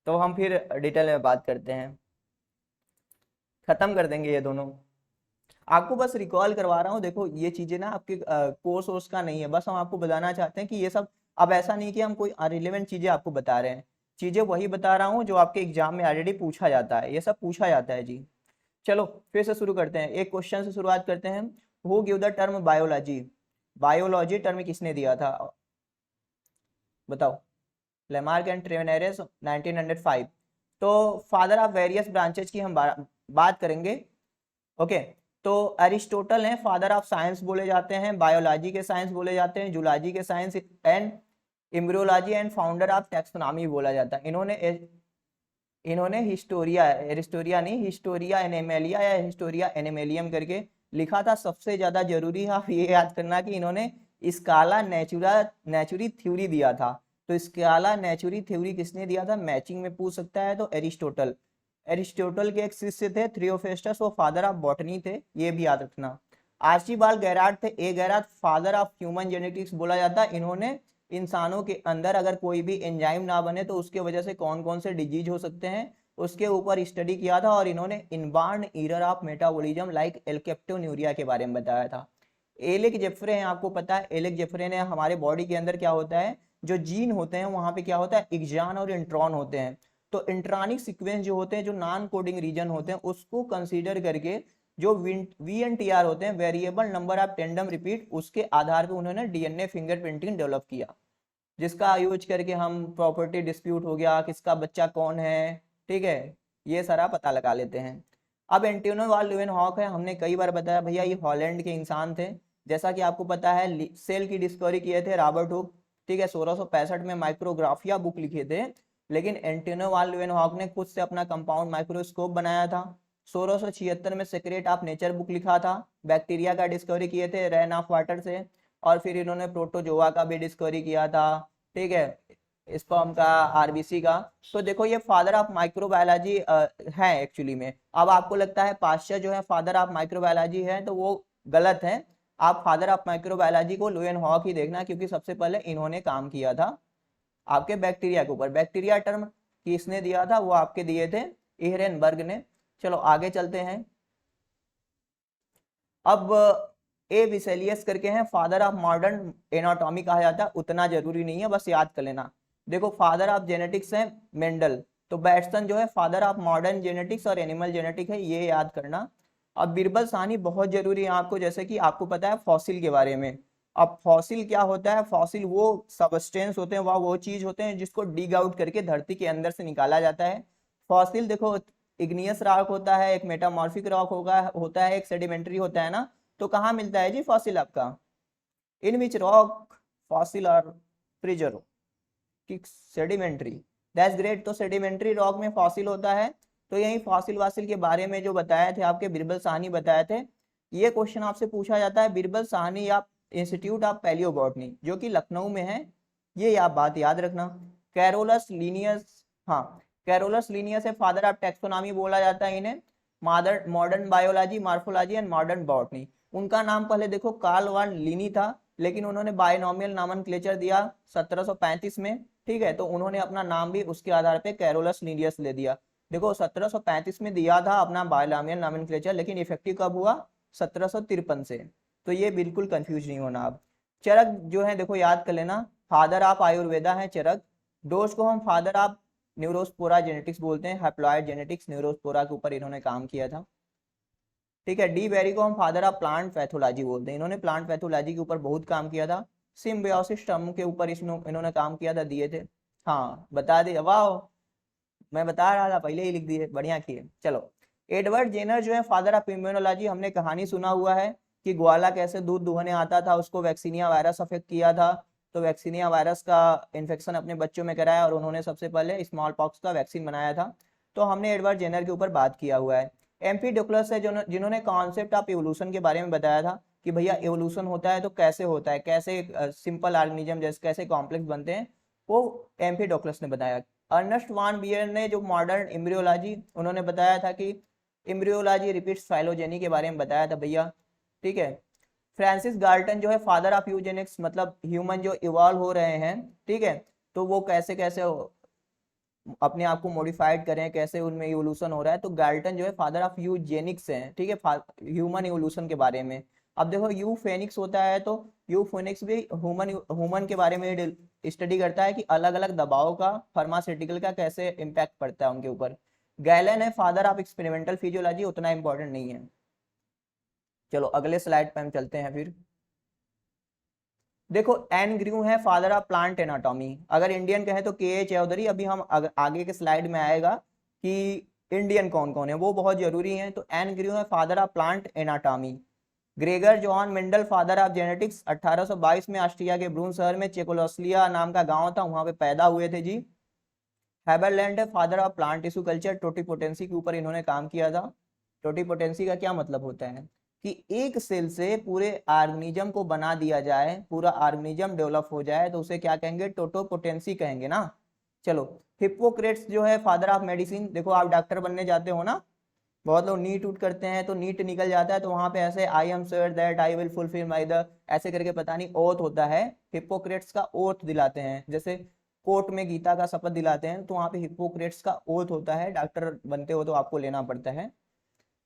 तो हम फिर डिटेल में बात करते हैं, खत्म कर देंगे ये दोनों। आपको बस रिकॉल करवा रहा हूँ, देखो ये चीजें ना आपके कोर्स वोर्स का नहीं है, बस हम आपको बताना चाहते हैं कि ये सब, अब ऐसा नहीं कि हम कोई रिलेवेंट चीजें आपको बता रहे हैं, चीजें वही बता रहा हूँ जो आपके एग्जाम में ऑलरेडी पूछा जाता है, ये सब पूछा जाता है जी। चलो फिर से शुरू करते हैं, एक क्वेश्चन से शुरुआत करते हैं। Who give the term biology, biology term किसने दिया था, बताओ। Lamarck and Treviranus 1905। तो फादर ऑफ वेरियस ब्रांचेज की हम बात करेंगे। ओके, तो अरिस्टोटल हैं फादर ऑफ साइंस बोले जाते हैं, बायोलॉजी के साइंस बोले जाते हैं, जूलॉजी के science and embryology and founder of taxonomy बोला जाता है। इन्होंने हिस्टोरिया, एरिस्टोरिया नहीं, हिस्टोरिया एनिमेलिया या हिस्टोरिया एनिमेलियम करके लिखा था। सबसे ज्यादा जरूरी है आप ये याद करना कि इन्होंने स्काला नेचुरी थ्योरी दिया था। तो स्काला नेचुरी थ्योरी किसने दिया था, मैचिंग में पूछ सकता है, तो एरिस्टोटल। एरिस्टोटल के एक शिष्य थे थ्रियोफेस्टस, वो फादर ऑफ बॉटनी थे, ये भी याद रखना। आर्चिबाल्ड गैराट थे, ए गैराट, फादर ऑफ ह्यूमन जेनेटिक्स बोला जाता है। इन्होंने इंसानों के अंदर अगर कोई भी एंजाइम ना बने तो उसके वजह से कौन कौन से डिजीज हो सकते हैं उसके ऊपर स्टडी किया था, और इन्होंने इनबार्न एरर ऑफ मेटाबॉलिज्म लाइक एल्केप्टोन्यूरिया के बारे में बताया था। एलिक जेफ्रे हैं, आपको पता है एलिक जेफ्रे ने हमारे बॉडी के अंदर क्या होता है, जो जीन होते हैं वहां पे क्या होता है, एक्जान और इंट्रॉन होते हैं। तो इंट्रानिक सीक्वेंस जो होते हैं, जो नॉन कोडिंग रीजन होते हैं, उसको कंसीडर करके जो VNTR होते हैं, variable number of tandem repeat, उसके आधार पर उन्होंने डीएनए फिंगरप्रिंटिंग डेवलप किया, जिसका यूज करके हम प्रॉपर्टी डिस्प्यूट हो गया, किसका बच्चा कौन है, ठीक है, ये सारा पता लगा लेते हैं। अब एंटोनियो वान ल्यूवेनहॉक है, हमने कई बार बताया भैया ये हॉलैंड के इंसान थे। जैसा कि आपको पता है सेल की डिस्कवरी किए थे रॉबर्ट हुक, ठीक है, 1665 में माइक्रोग्राफिया बुक लिखे थे। लेकिन एंटोनियो वान ल्यूवेनहॉक ने खुद से अपना कंपाउंड माइक्रोस्कोप बनाया था। 1676 में सीक्रेट ऑफ नेचर बुक लिखा था। बैक्टीरिया का डिस्कवरी किए थे रेन ऑफ वाटर से, और फिर इन्होंने प्रोटोजोआ का भी डिस्कवरी किया था, ठीक है, स्पर्म का, आरबीसी का। तो देखो ये फादर ऑफ माइक्रोबायोलॉजी है एक्चुअली में। अब आपको लगता है पाश्चर जो है फादर ऑफ माइक्रोबायोलॉजी है, तो वो गलत है। आप फादर ऑफ माइक्रोबायोलॉजी को ल्यूवेनहॉक ही देखना, क्योंकि सबसे पहले इन्होंने काम किया था आपके बैक्टीरिया के ऊपर। बैक्टीरिया टर्म किसने दिया था, वो आपके दिए थे इहरेनबर्ग ने। चलो आगे चलते हैं। अब ए विसेलियस करके हैं, फादर ऑफ मॉडर्न एनाटॉमी कहा जाता है, उतना जरूरी नहीं है, बस याद कर लेना। देखो फादर ऑफ जेनेटिक्स है मेंडल, तो बैट्सन जो है फादर ऑफ मॉडर्न जेनेटिक्स और एनिमल जेनेटिक है, ये याद करना। अब बिरबल साहनी बहुत जरूरी है आपको, जैसे कि आपको पता है फॉसिल के बारे में। अब फॉसिल क्या होता है? फॉसिल वो सबस्टेंस होते हैं, वो चीज होते हैं जिसको डिग आउट करके धरती के अंदर से निकाला जाता है। फॉसिल देखो, इग्नियस रॉक होता है, एक मेटामॉर्फिक रॉक होता है, एक सेडिमेंट्री होता है ना। तो कहाँ मिलता है जी फॉसिल आपका? इन विच रॉक फॉसिल और प्रिजर्व कि सेडिमेंट्री। That's great. तो सेडिमेंट्री रॉक में फॉसिल होता है। तो यही फॉसिल वासिल के बारे में जो बताए थे आपके बिरबल साहनी बताए थे। ये क्वेश्चन आपसे पूछा जाता है बिरबल साहनी या इंस्टीट्यूट ऑफ पैलियोबॉटनी जो कि लखनऊ में है। ये आप बात याद रखना। कैरोलस लीनियस, हाँ, कैरोलस लीनियस है फादर ऑफ टेक्सोनॉमी बोला जाता है इन्हें। Modern biology, morphology and modern botany. उनका नाम पहले देखो कार्ल वान लिनी था, लेकिन उन्होंने बायनॉमियल नॉमेनक्लेचर दिया 1735 में। ठीक है, तो उन्होंने अपना नाम भी उसके आधार पे कैरोलस लीनियस ले दिया। देखो 1735 में दिया था अपना बायनॉमियल नॉमेनक्लेचर, लेकिन इफेक्टिव कब हुआ? 1753 से। तो ये बिल्कुल कंफ्यूज नहीं होना आप। चरक जो है देखो याद कर लेना, फादर ऑफ आयुर्वेदा है चरक। डोज को हम फादर ऑफ न्यूरोस्पोरा जेनेटिक्स बोलते हैं, हैप्लॉइड जेनेटिक्स, न्यूरोस्पोरा के ऊपर इन्होंने काम किया था। ठीक है, डी बेरी को हम फादर ऑफ प्लांट पैथोलॉजी बोलते हैं, इन्होंने प्लांट पैथोलॉजी के ऊपर बहुत काम किया था। सिम्बायोसिस टर्म के ऊपर इन्होंने काम किया था, दिए थे। हाँ बता दिए, वाह, मैं बता रहा था पहले ही लिख दिए, बढ़िया किए। चलो, एडवर्ड जेनर जो है फादर ऑफ इम्यूनोलॉजी। हमने कहानी सुना हुआ है कि ग्वाला कैसे दूध दुहने आता था, उसको वैक्सीनिया वायरस अफेक्ट किया था। तो वैक्सीनिया वायरस का इन्फेक्शन अपने बच्चों में कराया और उन्होंने सबसे पहले स्मॉल पॉक्स का वैक्सीन बनाया था। तो हमने एडवर्ड जेनर के ऊपर बात किया हुआ है। एम्पीडोक्लस है जिन्होंने कॉन्सेप्ट ऑफ एवोल्यूशन के बारे में बताया था कि भैया एवोल्यूशन होता है तो कैसे होता है, कैसे सिंपल ऑर्गेनिज्म जैसे कैसे कॉम्प्लेक्स बनते हैं, वो एम्पीडोक्लस ने बताया। अर्नेस्ट वान बियर ने जो मॉडर्न एम्ब्रियोलॉजी, उन्होंने बताया था कि एम्ब्रियोलॉजी रिपीट्स फाइलोजेनी के बारे में बताया था भैया। ठीक है, फ्रांसिस गाल्टन जो है फादर ऑफ यूजेनिक्स, मतलब ह्यूमन जो इवॉल्व हो रहे हैं, ठीक है, तो वो कैसे कैसे अपने आप को मॉडिफाइड करें, कैसे उनमें इवोल्यूशन हो रहा है। तो गाल्टन जो है फादर ऑफ यूजेनिक्स है, ठीक है, ह्यूमन इवोल्यूशन के बारे में। अब देखो यू फेनिक्स होता है, तो यू फेनिक्स भी ह्यूमन ह्यूमन के बारे में स्टडी करता है कि अलग अलग दबाव का फार्मास्यूटिकल का कैसे इम्पैक्ट पड़ता है उनके ऊपर। गैलन है फादर ऑफ एक्सपेरिमेंटल फिजियोलॉजी, उतना इंपॉर्टेंट नहीं है। चलो अगले स्लाइड पे हम चलते हैं फिर। देखो एन ग्रू है फादर ऑफ प्लांट एनाटॉमी। अगर इंडियन कहें तो के ए चौधरी। अभी हम आगे के स्लाइड में आएगा कि इंडियन कौन कौन है, वो बहुत जरूरी है। तो एन ग्रू है father of plant anatomy. Gregor John Mendel father of genetics, 1822 में ऑस्ट्रिया के ब्रून शहर में चेकोस्लोवाकिया नाम का गांव था, वहां पे पैदा हुए थे जी। हैबरलैंड है father of plant tissue culture, totipotency के ऊपर इन्होंने काम किया था। टोटिपोटेंसी का क्या मतलब होता है कि एक सेल से पूरे ऑर्गेनिज्म को बना दिया जाए, पूरा ऑर्गेनिज्म डेवलप हो जाए, तो उसे क्या कहेंगे? टोटोपोटेंसी कहेंगे ना। चलो, हिप्पोक्रेट्स जो है फादर ऑफ मेडिसिन। देखो आप डॉक्टर बनने जाते हो ना, बहुत लोग नीट उट करते हैं तो नीट निकल जाता है, तो वहां पे ऐसे I am sure that I will fulfil my the, ऐसे करके पता नहीं ओथ होता है, हिप्पोक्रेट्स का ओथ दिलाते हैं। जैसे कोर्ट में गीता का शपथ दिलाते हैं, तो वहां पे हिप्पोक्रेट्स का ओथ होता है, डॉक्टर बनते हो तो आपको लेना पड़ता है।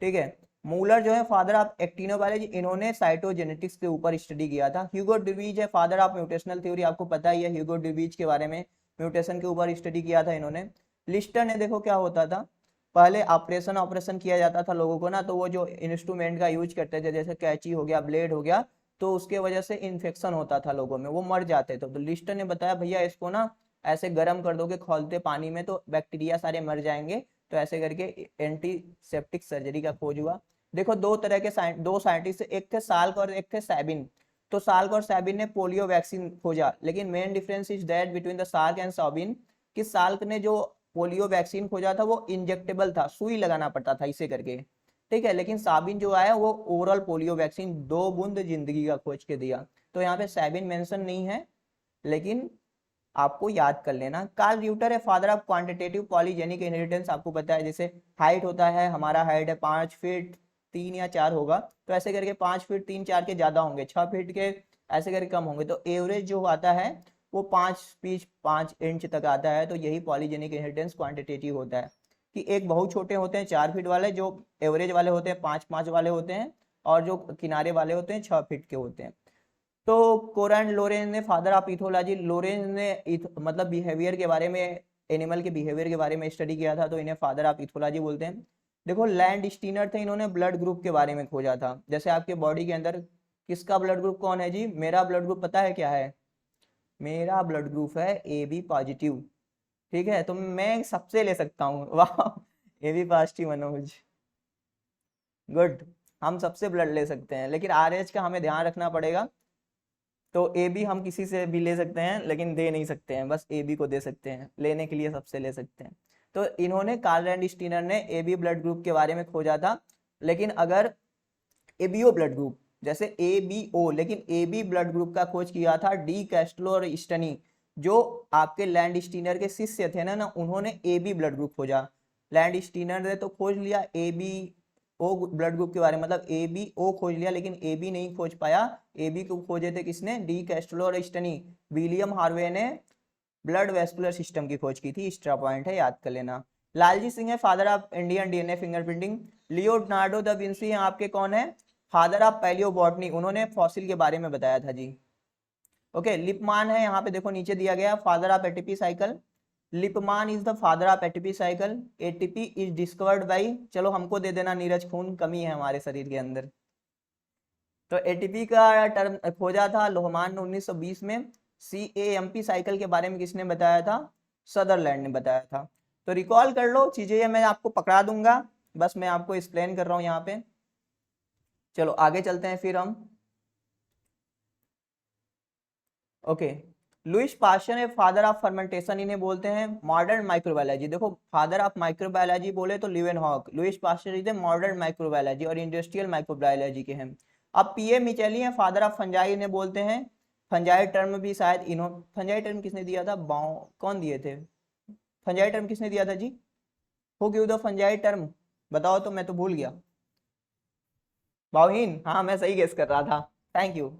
ठीक है, मूलर जो है फादर ऑफ एक्टिनोबायोलॉजी, इन्होंने साइटोजेनेटिक्स के ऊपर स्टडी किया था। ह्यूगो डिवीज है फादर ऑफ म्यूटेशनल थ्योरी, आपको पता ही है ह्यूगो डिवीज के बारे में, म्यूटेशन के ऊपर स्टडी किया था इन्होंने। लिस्टर ने देखो क्या होता था, पहले ऑपरेशन ऑपरेशन किया जाता था लोगों को ना, तो वो जो इंस्ट्रूमेंट का यूज करते थे जैसे कैंची हो गया, ब्लेड हो गया, तो उसके वजह से इन्फेक्शन होता था लोगों में, वो मर जाते थे। तो लिस्टर ने बताया भैया इसको ना ऐसे गर्म कर दोगे खौलते पानी में तो बैक्टीरिया सारे मर जाएंगे। तो ऐसे करके एंटीसेप्टिक सर्जरी का खोज हुआ। देखो दो तरह के दो साइंटिस्ट, एक थे साल्क और एक थे सैबिन। तो साल्क और सैबिन ने पोलियो वैक्सीन खोजा, लेकिन main difference is that between the Salk and Sabin कि साल्क ने जो पोलियो वैक्सीन खोजा था वो इंजेक्टेबल था, सुई लगाना पड़ता था इसे करके। ठीक है, लेकिन साबिन जो आया वो ओरल पोलियो वैक्सीन 2 बूंद जिंदगी का खोज के दिया। तो यहाँ पे सैबिन मेंशन नहीं है, लेकिन आपको याद कर लेना। कार्ल र्यूटर है father of quantitative polygenic inheritance, आपको पता है जैसे हाइट होता है, हमारा हाइट है 5 फीट 3 या 4 होगा, तो ऐसे करके 5 फीट 3 4 के ज्यादा होंगे, 6 फीट के ऐसे करके कम होंगे, तो एवरेज जो आता है वो 5 फीट 5 इंच तक आता है। तो यही पॉलीजेनिक इनहेरिटेंस क्वांटिटेटिव होता है कि एक बहुत छोटे होते हैं 4 फीट वाले, जो एवरेज वाले होते हैं 5 5 वाले होते हैं, और जो किनारे वाले होते हैं 6 फीट के होते हैं। तो कोरैंड लोरेंज ने फादर ऑफ इथोलॉजी, लोरेंज ने मतलब बिहेवियर के बारे में, एनिमल के बिहेवियर के बारे में स्टडी किया था, तो इन्हें फादर ऑफ इथोलॉजी बोलते हैं। देखो लैंड स्टीनर थे, इन्होंने ब्लड ग्रुप के बारे में खोजा था। जैसे आपके बॉडी के अंदर किसका ब्लड ग्रुप कौन है जी? मेरा ब्लड ग्रुप पता है क्या है? मेरा ब्लड ग्रुप है ए बी पॉजिटिव। ठीक है, तो मैं सबसे ले सकता हूँ। वाह, A B positive Manoj, good. हम सबसे ब्लड ले सकते हैं, लेकिन आर एच का हमें ध्यान रखना पड़ेगा। तो ए बी हम किसी से भी ले सकते हैं, लेकिन दे नहीं सकते हैं, बस ए बी को दे सकते हैं, लेने के लिए सबसे ले सकते हैं। तो इन्होंने, कार्ल एंड स्टीनर ने ए बी ब्लड ग्रुप के बारे में खोजा था। लेकिन अगर एबीओ ब्लड ग्रुप, जैसे ए बी ओ, लेकिन ए बी ब्लड ग्रुप का खोज किया था डी कैस्टलो और स्टनी, जो आपके लैंड स्टीनर के शिष्य थे ना उन्होंने ए बी ब्लड ग्रुप खोजा। लैंड स्टीनर ने तो खोज लिया A B O blood group के बारे में, मतलब ए बी ओ खोज लिया, लेकिन ए बी नहीं खोज पाया। ए बी को खोजे थे किसने? डी कैस्टलो और स्टनी। विलियम हार्वे ने ब्लड वेस्कुलर सिस्टम की खोज की थी। एक्स्ट्रा पॉइंट है, याद कर लेना। लालजी सिंह है father of Indian DNA fingerprinting. Leonardo da Vinci है आपके कौन है? फादर ऑफ पैलियोबॉटनी, उन्होंने फॉसिल के बारे में बताया था जी। ओके, लिपमान है यहाँ पे, देखो नीचे दिया गया, father of ATP cycle. Lipmann is the father of ATP cycle. ATP is discovered by, चलो हमको दे देना नीरज, खून कमी है हमारे शरीर के अंदर। तो एटीपी का टर्म खोजा था लोहमान ने 1920 में। CAMP साइकिल के बारे में किसने बताया था? सदरलैंड ने बताया था। तो रिकॉल कर लो चीजें, ये मैं आपको पकड़ा दूंगा, बस मैं आपको एक्सप्लेन कर रहा हूं यहाँ पे। चलो आगे चलते हैं फिर हम। ओके, लुइस पास्चर है फादर ऑफ फर्मेंटेशन, इन्हें बोलते हैं मॉडर्न माइक्रोबायोलॉजी। देखो फादर ऑफ माइक्रोबायोलॉजी बोले तो Leeuwenhoek, Louis Pasteur is modern microbiology और इंडस्ट्रियल माइक्रोबायोलॉजी के हैं। अब पीए मिचेली है फादर ऑफ फंजाई, इन्हें बोलते हैं। फंजाई टर्म भी शायद इन्होंने, फंजाई टर्म किसने दिया था? कौन दिए थे? फंजाई टर्म किसने दिया था जी? Who give the fungi term? बताओ तो, मैं तो भूल गया। बाउहीन, हाँ मैं सही गेस कर रहा था, थैंक यू।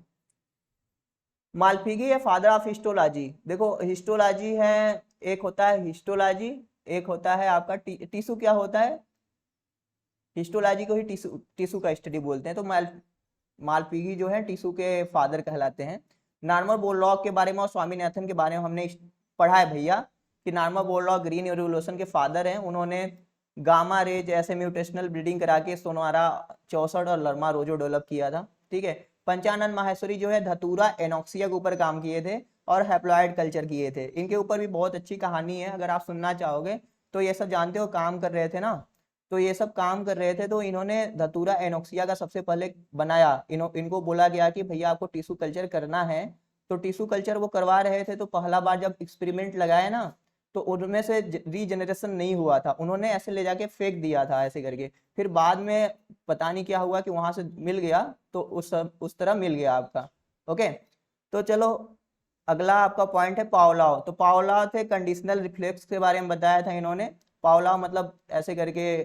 मालपीगी है फादर ऑफ हिस्टोलॉजी। देखो हिस्टोलॉजी है, एक होता है हिस्टोलॉजी, एक होता है आपका टिश्यू। क्या होता है? हिस्टोलॉजी को ही टिश्यू, टिश्यू का स्टडी बोलते हैं। तो मालपीगी जो है टिश्यू के फादर कहलाते हैं। नॉर्मन बोरलॉग के बारे में और स्वामीनाथन के बारे में हमने पढ़ा है भैया, कि नॉर्मन बोरलॉग ग्रीन रिवोल्यूशन के फादर हैं। उन्होंने गामा रे जैसे म्यूटेशनल ब्रीडिंग करा के सोनारा 64 और लर्मा रोजो डेवलप किया था। ठीक है, पंचानन माहेश्वरी जो है धतूरा एनॉक्सिया के ऊपर काम किए थे और हैप्लॉइड कल्चर किए थे। इनके ऊपर भी बहुत अच्छी कहानी है, अगर आप सुनना चाहोगे तो। ये सब जानते हो, काम कर रहे थे ना, तो ये सब काम कर रहे थे, तो इन्होंने धतूरा एनॉक्सिया का सबसे पहले बनाया। इनको बोला गया कि भैया आपको टिश्यू कल्चर करना है, तो टिश्यू कल्चर वो करवा रहे थे। तो पहला बार जब एक्सपेरिमेंट लगाए ना, तो उनमें से रीजनरेशन नहीं हुआ था, उन्होंने ऐसे ले जाके फेंक दिया था ऐसे करके। फिर बाद में पता नहीं क्या हुआ कि वहां से मिल गया, तो उस तरह मिल गया आपका। ओके, तो चलो अगला आपका पॉइंट है पावलाव। तो पावलाव थे कंडीशनल रिफ्लेक्स के बारे में बताया था इन्होंने। पावलाव मतलब ऐसे करके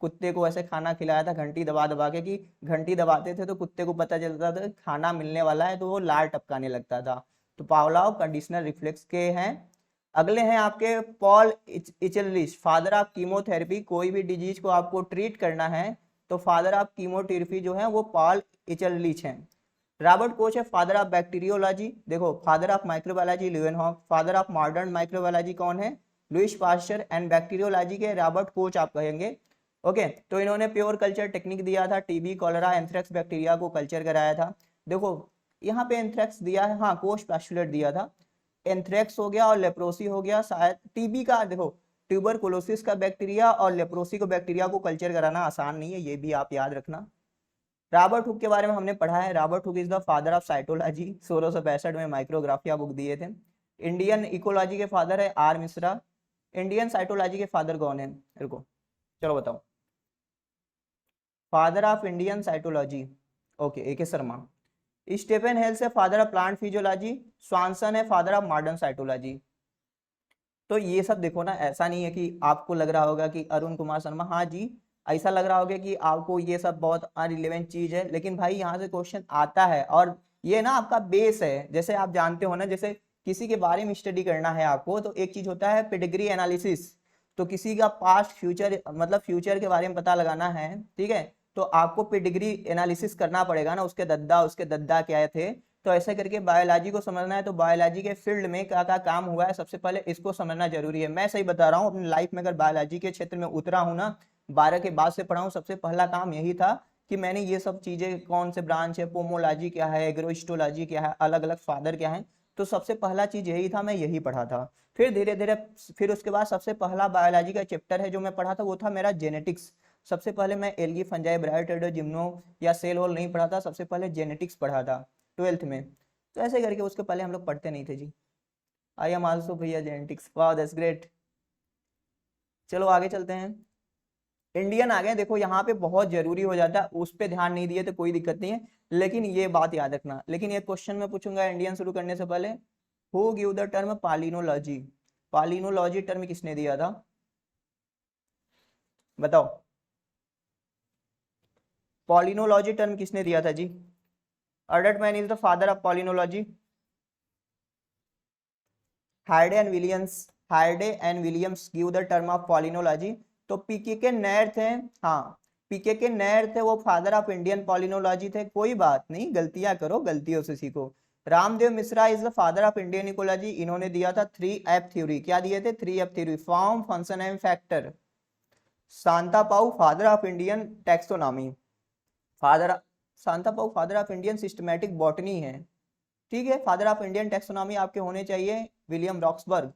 कुत्ते को ऐसे खाना खिलाया था घंटी दबा दबा के, कि घंटी दबाते थे तो कुत्ते को पता चलता था खाना मिलने वाला है, तो वो लार टपकाने लगता था। तो पावलाव कंडीशनल रिफ्लेक्स के हैं। अगले हैं आपके पॉल इचलरिच, फादर ऑफ कीमोथेरेपी। कोई भी डिजीज को आपको ट्रीट करना है तो फादर ऑफ कीमोथेरेपी जो है वो पॉल इचलरिच हैं। रॉबर्ट कोच है फादर ऑफ बैक्टीरियोलॉजी। देखो father of microbiology Leeuwenhoek, father of modern microbiology कौन है? Louis Pasteur. एंड बैक्टीरियोलॉजी के रॉबर्ट कोच आप कहेंगे। ओके, तो इन्होंने प्योर कल्चर टेक्निक दिया था, टीबी कॉलरा एंथ्रेक्स बैक्टीरिया को कल्चर कराया था। देखो यहाँ पे एंथ्रेक्स दिया है, हाँ कोच पैस्टुलेट दिया था। एंथ्रेक्स हो गया और लेप्रोसी हो गया, शायद टीबी का। देखो ट्यूबरकुलोसिस का बैक्टीरिया और लेप्रोसी को बैक्टीरिया को कल्चर कराना आसान नहीं है, ये भी आप याद रखना। रॉबर्ट हुक के बारे में हमने पढ़ा है। Robert Hooke is the father of cytology, 1665 में माइक्रोग्राफिया बुक दिए थे। इंडियन इकोलॉजी के फादर है आर मिश्रा। इंडियन साइटोलॉजी के फादर कौन है? रुको, चलो बताओ। Father of Indian cytology, okay, A K Sharma. Stephen Hales है father of plant physiology. Swanson है फादर ऑफ मॉडर्न साइटोलॉजी। तो ये सब देखो ना, ऐसा नहीं है कि आपको लग रहा होगा कि अरुण कुमार शर्मा, हाँ जी ऐसा लग रहा होगा कि आपको ये सब बहुत अनरिलेवेंट चीज है, लेकिन भाई यहाँ से क्वेश्चन आता है और ये ना आपका बेस है। जैसे आप जानते हो ना, जैसे किसी के बारे में स्टडी करना है आपको, तो एक चीज होता है पेडिग्री एनालिसिस। तो किसी का पास्ट फ्यूचर, मतलब फ्यूचर के बारे में पता लगाना है, ठीक है, तो आपको पेडिग्री एनालिसिस करना पड़ेगा ना, उसके दद्दा क्या थे। तो ऐसे करके बायोलॉजी को समझना है, तो बायोलॉजी के फील्ड में क्या क्या काम हुआ है सबसे पहले इसको समझना जरूरी है। मैं सही बता रहा हूँ, अपनी लाइफ में अगर बायोलॉजी के क्षेत्र में उतरा हूँ ना, 12 के बाद से पढ़ा हूँ, सबसे पहला काम यही था कि मैंने ये सब चीजें, कौन से ब्रांच है, पोमोलॉजी क्या है, एग्रोहिस्टोलॉजी क्या है, अलग अलग फादर क्या है, तो सबसे पहला चीज यही था, मैं यही पढ़ा था। फिर धीरे धीरे, फिर उसके बाद सबसे पहला बायोलॉजी का चैप्टर है जो मैं पढ़ा था वो था मेरा जेनेटिक्स। सबसे पहले मैं एल्गी, फंजाई, ब्रायोटेडो, जिम्नो या सेल वोल नहीं पढ़ा था, सबसे पहले जेनेटिक्स पढ़ा था 12th में। तो ऐसे करके उसके पहले हम लोग पढ़ते नहीं थे जी। आई एम आल्सो भैया जेनेटिक्स, वाह दैट्स ग्रेट। चलो आगे चलते हैं। इंडियन आ गए, देखो यहाँ पे बहुत जरूरी हो जाता है, उस पे ध्यान नहीं दिए तो कोई दिक्कत नहीं है, लेकिन ये बात याद रखना। लेकिन एक क्वेश्चन मैं पूछूंगा इंडियन शुरू करने से पहले, who give the term palynology? Palynology term किसने दिया था, बताओ। पॉलिनोलॉजी टर्म किसने दिया था जी? Erdtman is the father of palynology. Hyde and Williams, Hyde and Williams give the term of palynology. तो पीके के नैर थे, हाँ, पीके के नैर थे, वो फादर ऑफ इंडियन पॉलिनोलॉजी थे। कोई बात नहीं, गलतियां करो, गलतियों से सीखो। Ramdev Mishra is the father of Indian ecology, इन्होंने दिया था 3F थ्योरी। क्या दिए थे? 3F theory, form, function and factor. Santapau father of Indian taxonomy, father, Santapau father of Indian systematic botany है, ठीक है। फादर ऑफ इंडियन टेक्सोनॉमी आपके होने चाहिए William Roxburgh.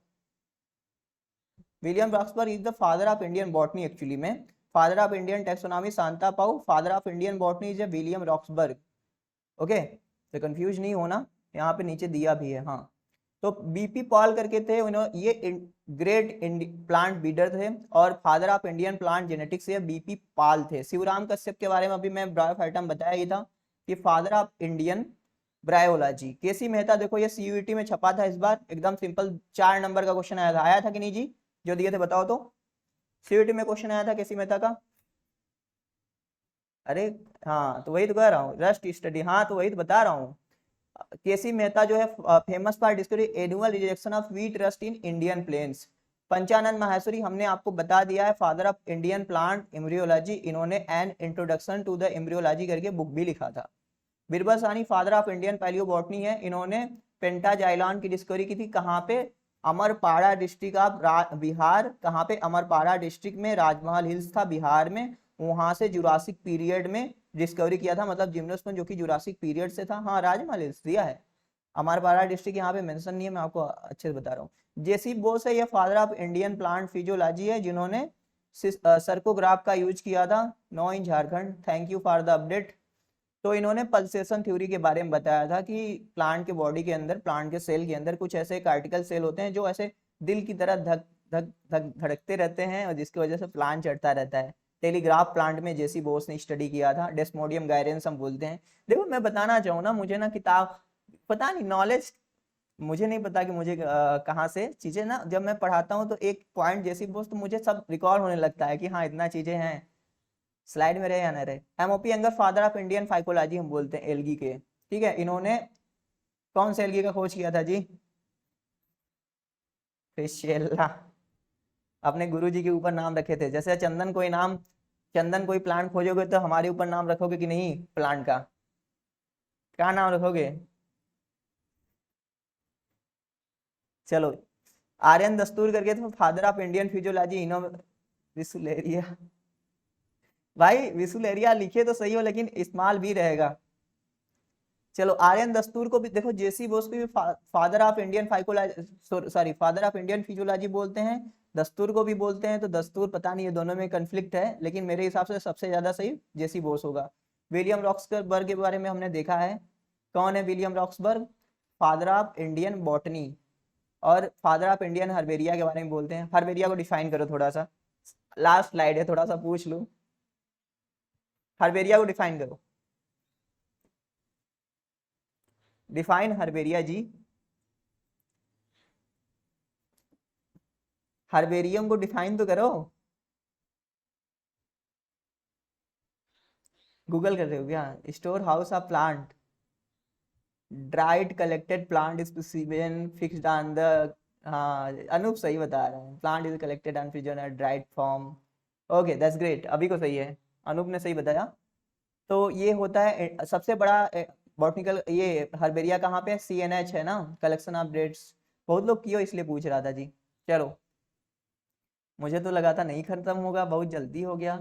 William Roxburgh is the father of Indian botany actually में। Father of Indian taxonomy Santapau, father of Indian botany is William Roxburgh. Okay, तो confuse नहीं होना, यहाँ पे नीचे दिया भी है, हाँ। तो बीपी पॉल करके थे उन्होंने, ये ग्रेट प्लांट बीडर थे, और father of Indian plant genetics ये बीपी पॉल थे। शिवराम कश्यप के बारे में अभी मैं ब्रायोफाइटम बताया ही था कि फादर ऑफ इंडियन ब्रायोलॉजी। केसी मेहता, देखो ये सीयूईटी में छपा था इस बार, एकदम सिंपल 4 नंबर का क्वेश्चन आया था कि नहीं जी? जो दिए थे बताओ तो, सीयूईटी में क्वेश्चन आया था केसी मेहता का। अरे हाँ, तो वही तो कह रहा हूँ, रस्ट स्टडी, हाँ तो वही तो बता रहा हूँ। केसी मेहता जो है famous for discovery annual rejection of wheat rust in Indian plains. Panchanan Maheshwari हमने आपको बता दिया है, father of Indian plant embryology, इन्होंने an introduction to the embryology करके बुक भी लिखा था। Birbal Sahni father of Indian palaeobotany है, इन्होंने पेंटाजाइलॉन की डिस्कवरी की थी। कहाँ पे? Amarpara district of Bihar. कहाँ पे? अमरपाड़ा डिस्ट्रिक्ट में, राजमहल हिल्स था बिहार में, वहां से जुरासिक पीरियड में डिस्कवरी किया था, मतलब जिम्नोस्पर्म जो कि जुरासिक पीरियड से था। हाँ, राजमहल हिल्स दिया है, अमरपाड़ा डिस्ट्रिक्ट यहाँ पे मेंशन नहीं है, मैं आपको अच्छे से बता रहा हूँ। जेसी बोस है, ये father of Indian plant physiology है, जिन्होंने सर्कोग्राफ का यूज किया था, no in Jharkhand. Thank you for the update. तो इन्होंने पल्सेशन थ्योरी के बारे में बताया था कि प्लांट के बॉडी के अंदर, प्लांट के सेल के अंदर कुछ ऐसे कार्टिकल सेल होते हैं जो ऐसे दिल की तरह धक धक धक धड़कते रहते हैं, और जिसकी वजह से प्लांट चढ़ता रहता है। टेलीग्राफ प्लांट में जेसी बोस ने स्टडी किया था, डेस्मोडियम गायरेंस हम बोलते हैं। देखो मैं बताना चाहूँ ना, मुझे ना किताब, पता नहीं नॉलेज, मुझे नहीं पता कि मुझे कहाँ से चीजें ना, जब मैं पढ़ाता हूँ तो एक पॉइंट जेसी बोस, तो मुझे सब रिकॉल होने लगता है कि हाँ इतना चीजें हैं। स्लाइड में रहे या ना रहे। MOP anger father of Indian phycology हम बोलते हैं एल्गी के, ठीक है। इन्होंने कौन से एल्गी का खोज किया था जी? फिशेला। अपने गुरुजी के ऊपर नाम रखे थे, जैसे चंदन कोई नाम, चंदन कोई प्लांट खोजोगे तो हमारे ऊपर नाम रखोगे कि नहीं प्लांट का? क्या नाम रखोगे? चलो, आर्यन दस्तूर करके थे फादर ऑफ इंडियन फिजियोलॉजी, इनो विसुलेरिया। भाई विसुलेरिया लिखे तो सही हो, लेकिन इस्तेमाल भी रहेगा। चलो, आर्यन दस्तूर को भी देखो, जेसी बोस को भी father of Indian phycology, sorry father of Indian physiology बोलते हैं, दस्तूर को भी बोलते हैं। तो दस्तूर पता नहीं, ये दोनों में कंफ्लिक्ट है, लेकिन मेरे हिसाब से सबसे ज्यादा सही जेसी बोस होगा। विलियम रॉक्सबर्ग के बारे में हमने देखा है, कौन है William Roxburgh? Father of Indian botany, और फादर ऑफ इंडियन हर्बेरिया के बारे में बोलते हैं। हर्बेरिया को डिफाइन करो थोड़ा सा, लास्ट स्लाइड है, थोड़ा सा पूछ लूं, हर्बेरिया को डिफाइन करो, डिफाइन हर्बेरिया जी। हर्बेरियम को डिफाइन तो करो, गूगल कर रहे हो क्या? Store house of plant, dried collected plant specimen fixed on the, हाँ अनूप सही बता रहे हैं, plant is collected on frozen at dried form. Okay that's great, अभी को सही है, अनूप ने सही बताया। तो ये होता है सबसे बड़ा बॉटनिकल, ये हर्बेरिया कहाँ पे? CNH है ना, कलेक्शन ऑफ डेट्स। बहुत लोग कियो इसलिए पूछ रहा था जी। चलो मुझे तो लगा था नहीं खत्म होगा, बहुत जल्दी हो गया।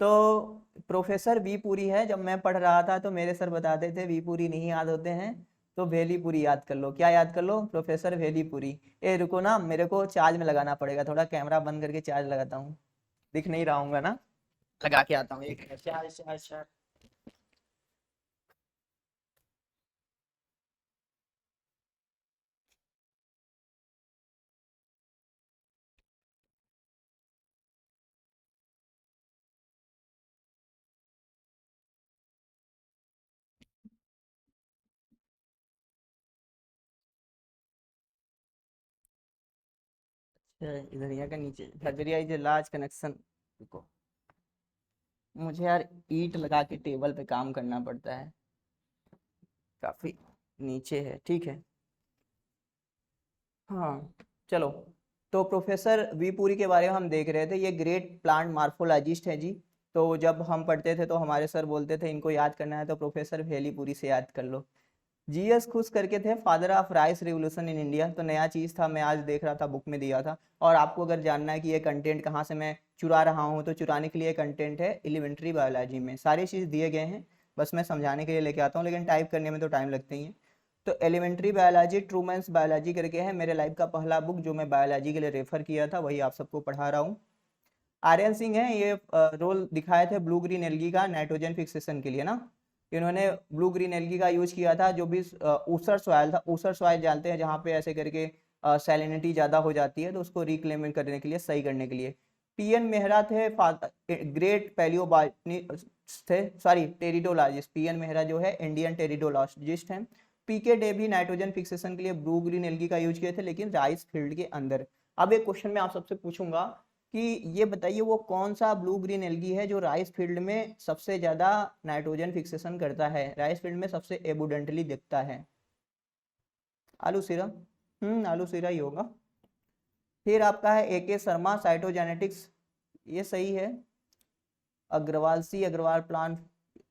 तो प्रोफेसर वी पुरी है, जब मैं पढ़ रहा था तो मेरे सर बताते थे वी पुरी नहीं याद होते हैं तो वेली पुरी याद कर लो। क्या याद कर लो? प्रोफेसर वेली पुरी। ए रुको ना, मेरे को चार्ज में लगाना पड़ेगा, थोड़ा कैमरा बंद करके चार्ज लगाता हूँ। दिख नहीं रहा हूँ ना, लगा के आता हूँ एक मिनट। Charge charge charge. इधरिया का नीचे झगड़िया इज लार्ज कनेक्शन। रुको, मुझे यार ईंट लगा के टेबल पे काम करना पड़ता है, काफी नीचे है। ठीक है, हाँ चलो। तो प्रोफेसर वी पुरी के बारे में हम देख रहे थे, ये ग्रेट प्लांट मार्फोलॉजिस्ट है जी। तो जब हम पढ़ते थे तो हमारे सर बोलते थे इनको याद करना है तो प्रोफेसर वेली पुरी से याद कर लो। जीएस खुश करके थे father of rice revolution in India. तो नया चीज़ था, मैं आज देख रहा था बुक में दिया था। और आपको अगर जानना है कि ये कंटेंट कहाँ से मैं चुरा रहा हूँ, तो चुराने के लिए कंटेंट है एलिमेंट्री बायोलॉजी में, सारी चीज़ दिए गए हैं। बस मैं समझाने के लिए लेके आता हूँ, लेकिन टाइप करने में तो टाइम लगते ही है। तो एलिमेंट्री बायोलॉजी ट्रूमैन्स बायोलॉजी करके है, मेरे लाइफ का पहला बुक जो मैं बायोलॉजी के लिए रेफर किया था, वही आप सबको पढ़ा रहा हूँ। आर्यन सिंह है, ये रोल दिखाए थे ब्लू ग्रीन एल्गी का नाइट्रोजन फिक्सेशन के लिए ना। इन्होंने ब्लू ग्रीन एल्गी का यूज किया था, जो भी ऊसर सॉइल था, ऊसर सॉइल जानते हैं जहाँ पे ऐसे करके सैलिनिटी ज़्यादा हो जाती है, तो उसको रिक्लेम करने के लिए, सही करने के लिए। पीएन मेहरा थे ग्रेट पैलियोबॉटनिस्ट थे, सॉरी टेरिडोलॉजिस्ट। पीएन मेहरा जो है इंडियन टेरिडोलॉजिस्ट हैं। पीके डे भी नाइट्रोजन फिक्सेशन के लिए ब्लू ग्रीन एल्गी का यूज किए थे, लेकिन राइस फील्ड के अंदर। अब एक क्वेश्चन मैं आप सबसे पूछूंगा कि ये बताइए वो कौन सा ब्लू ग्रीन एल्गी है जो राइस फील्ड में सबसे ज्यादा नाइट्रोजन फिक्सेशन करता है, राइस फील्ड में सबसे एबुडेंटली दिखता है? आलू सीरा। आलू सीरा ही होगा। फिर आपका है एके शर्मा साइटोजेनेटिक्स, ये सही है। अग्रवाल सी अग्रवाल प्लांट,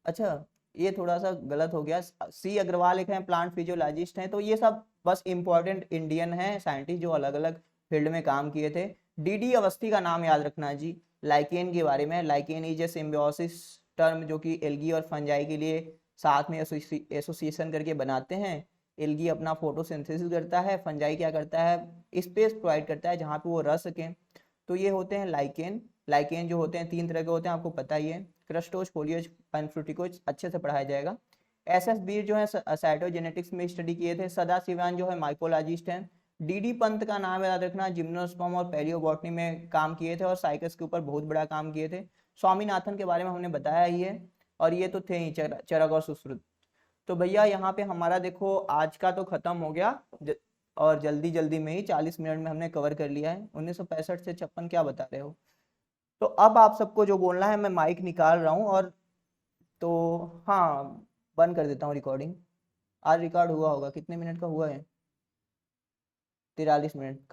अच्छा ये थोड़ा सा गलत हो गया। सी अग्रवाल एक है प्लांट फिजियोलॉजिस्ट हैं। तो ये सब बस इंपॉर्टेंट इंडियन है साइंटिस्ट जो अलग अलग फील्ड में काम किए थे। डीडी अवस्थी का नाम याद रखना है जी, लाइकेन के बारे में। Lichen is a symbiosis term जो कि एल्गी और फंजाई के लिए साथ में एसोसिएशन करके बनाते हैं। एल्गी अपना फोटोसिंथेसिस करता है, फंजाई क्या करता है, स्पेस प्रोवाइड करता है जहाँ पे वो रह सके। तो ये होते हैं लाइकेन। लाइकेन जो होते हैं तीन तरह के होते हैं, आपको पता ही है, क्रस्टोज, फोलियोज, पैनफ्रूटिकोज, अच्छे से पढ़ाया जाएगा। एस एस बीर जो है साइटोजेनेटिक्स में स्टडी किए थे। सदा शिवान जो है माइकोलॉजिस्ट हैं। डीडी पंत का नाम याद रखना, जिम्नोस्पर्म और पेरियोबॉटनी में काम किए थे और साइकस के ऊपर बहुत बड़ा काम किए थे। स्वामीनाथन के बारे में हमने बताया ही है। और ये तो थे ही चरक और सुश्रुत। तो भैया यहाँ पे हमारा देखो आज का तो खत्म हो गया, और जल्दी जल्दी में ही 40 मिनट में हमने कवर कर लिया है। 1965 से 56 क्या बता रहे हो? तो अब आप सबको जो बोलना है, मैं माइक निकाल रहा हूँ। और तो हाँ, बंद कर देता हूँ रिकॉर्डिंग। आज रिकॉर्ड हुआ होगा, कितने मिनट का हुआ है? 43 मिनट का।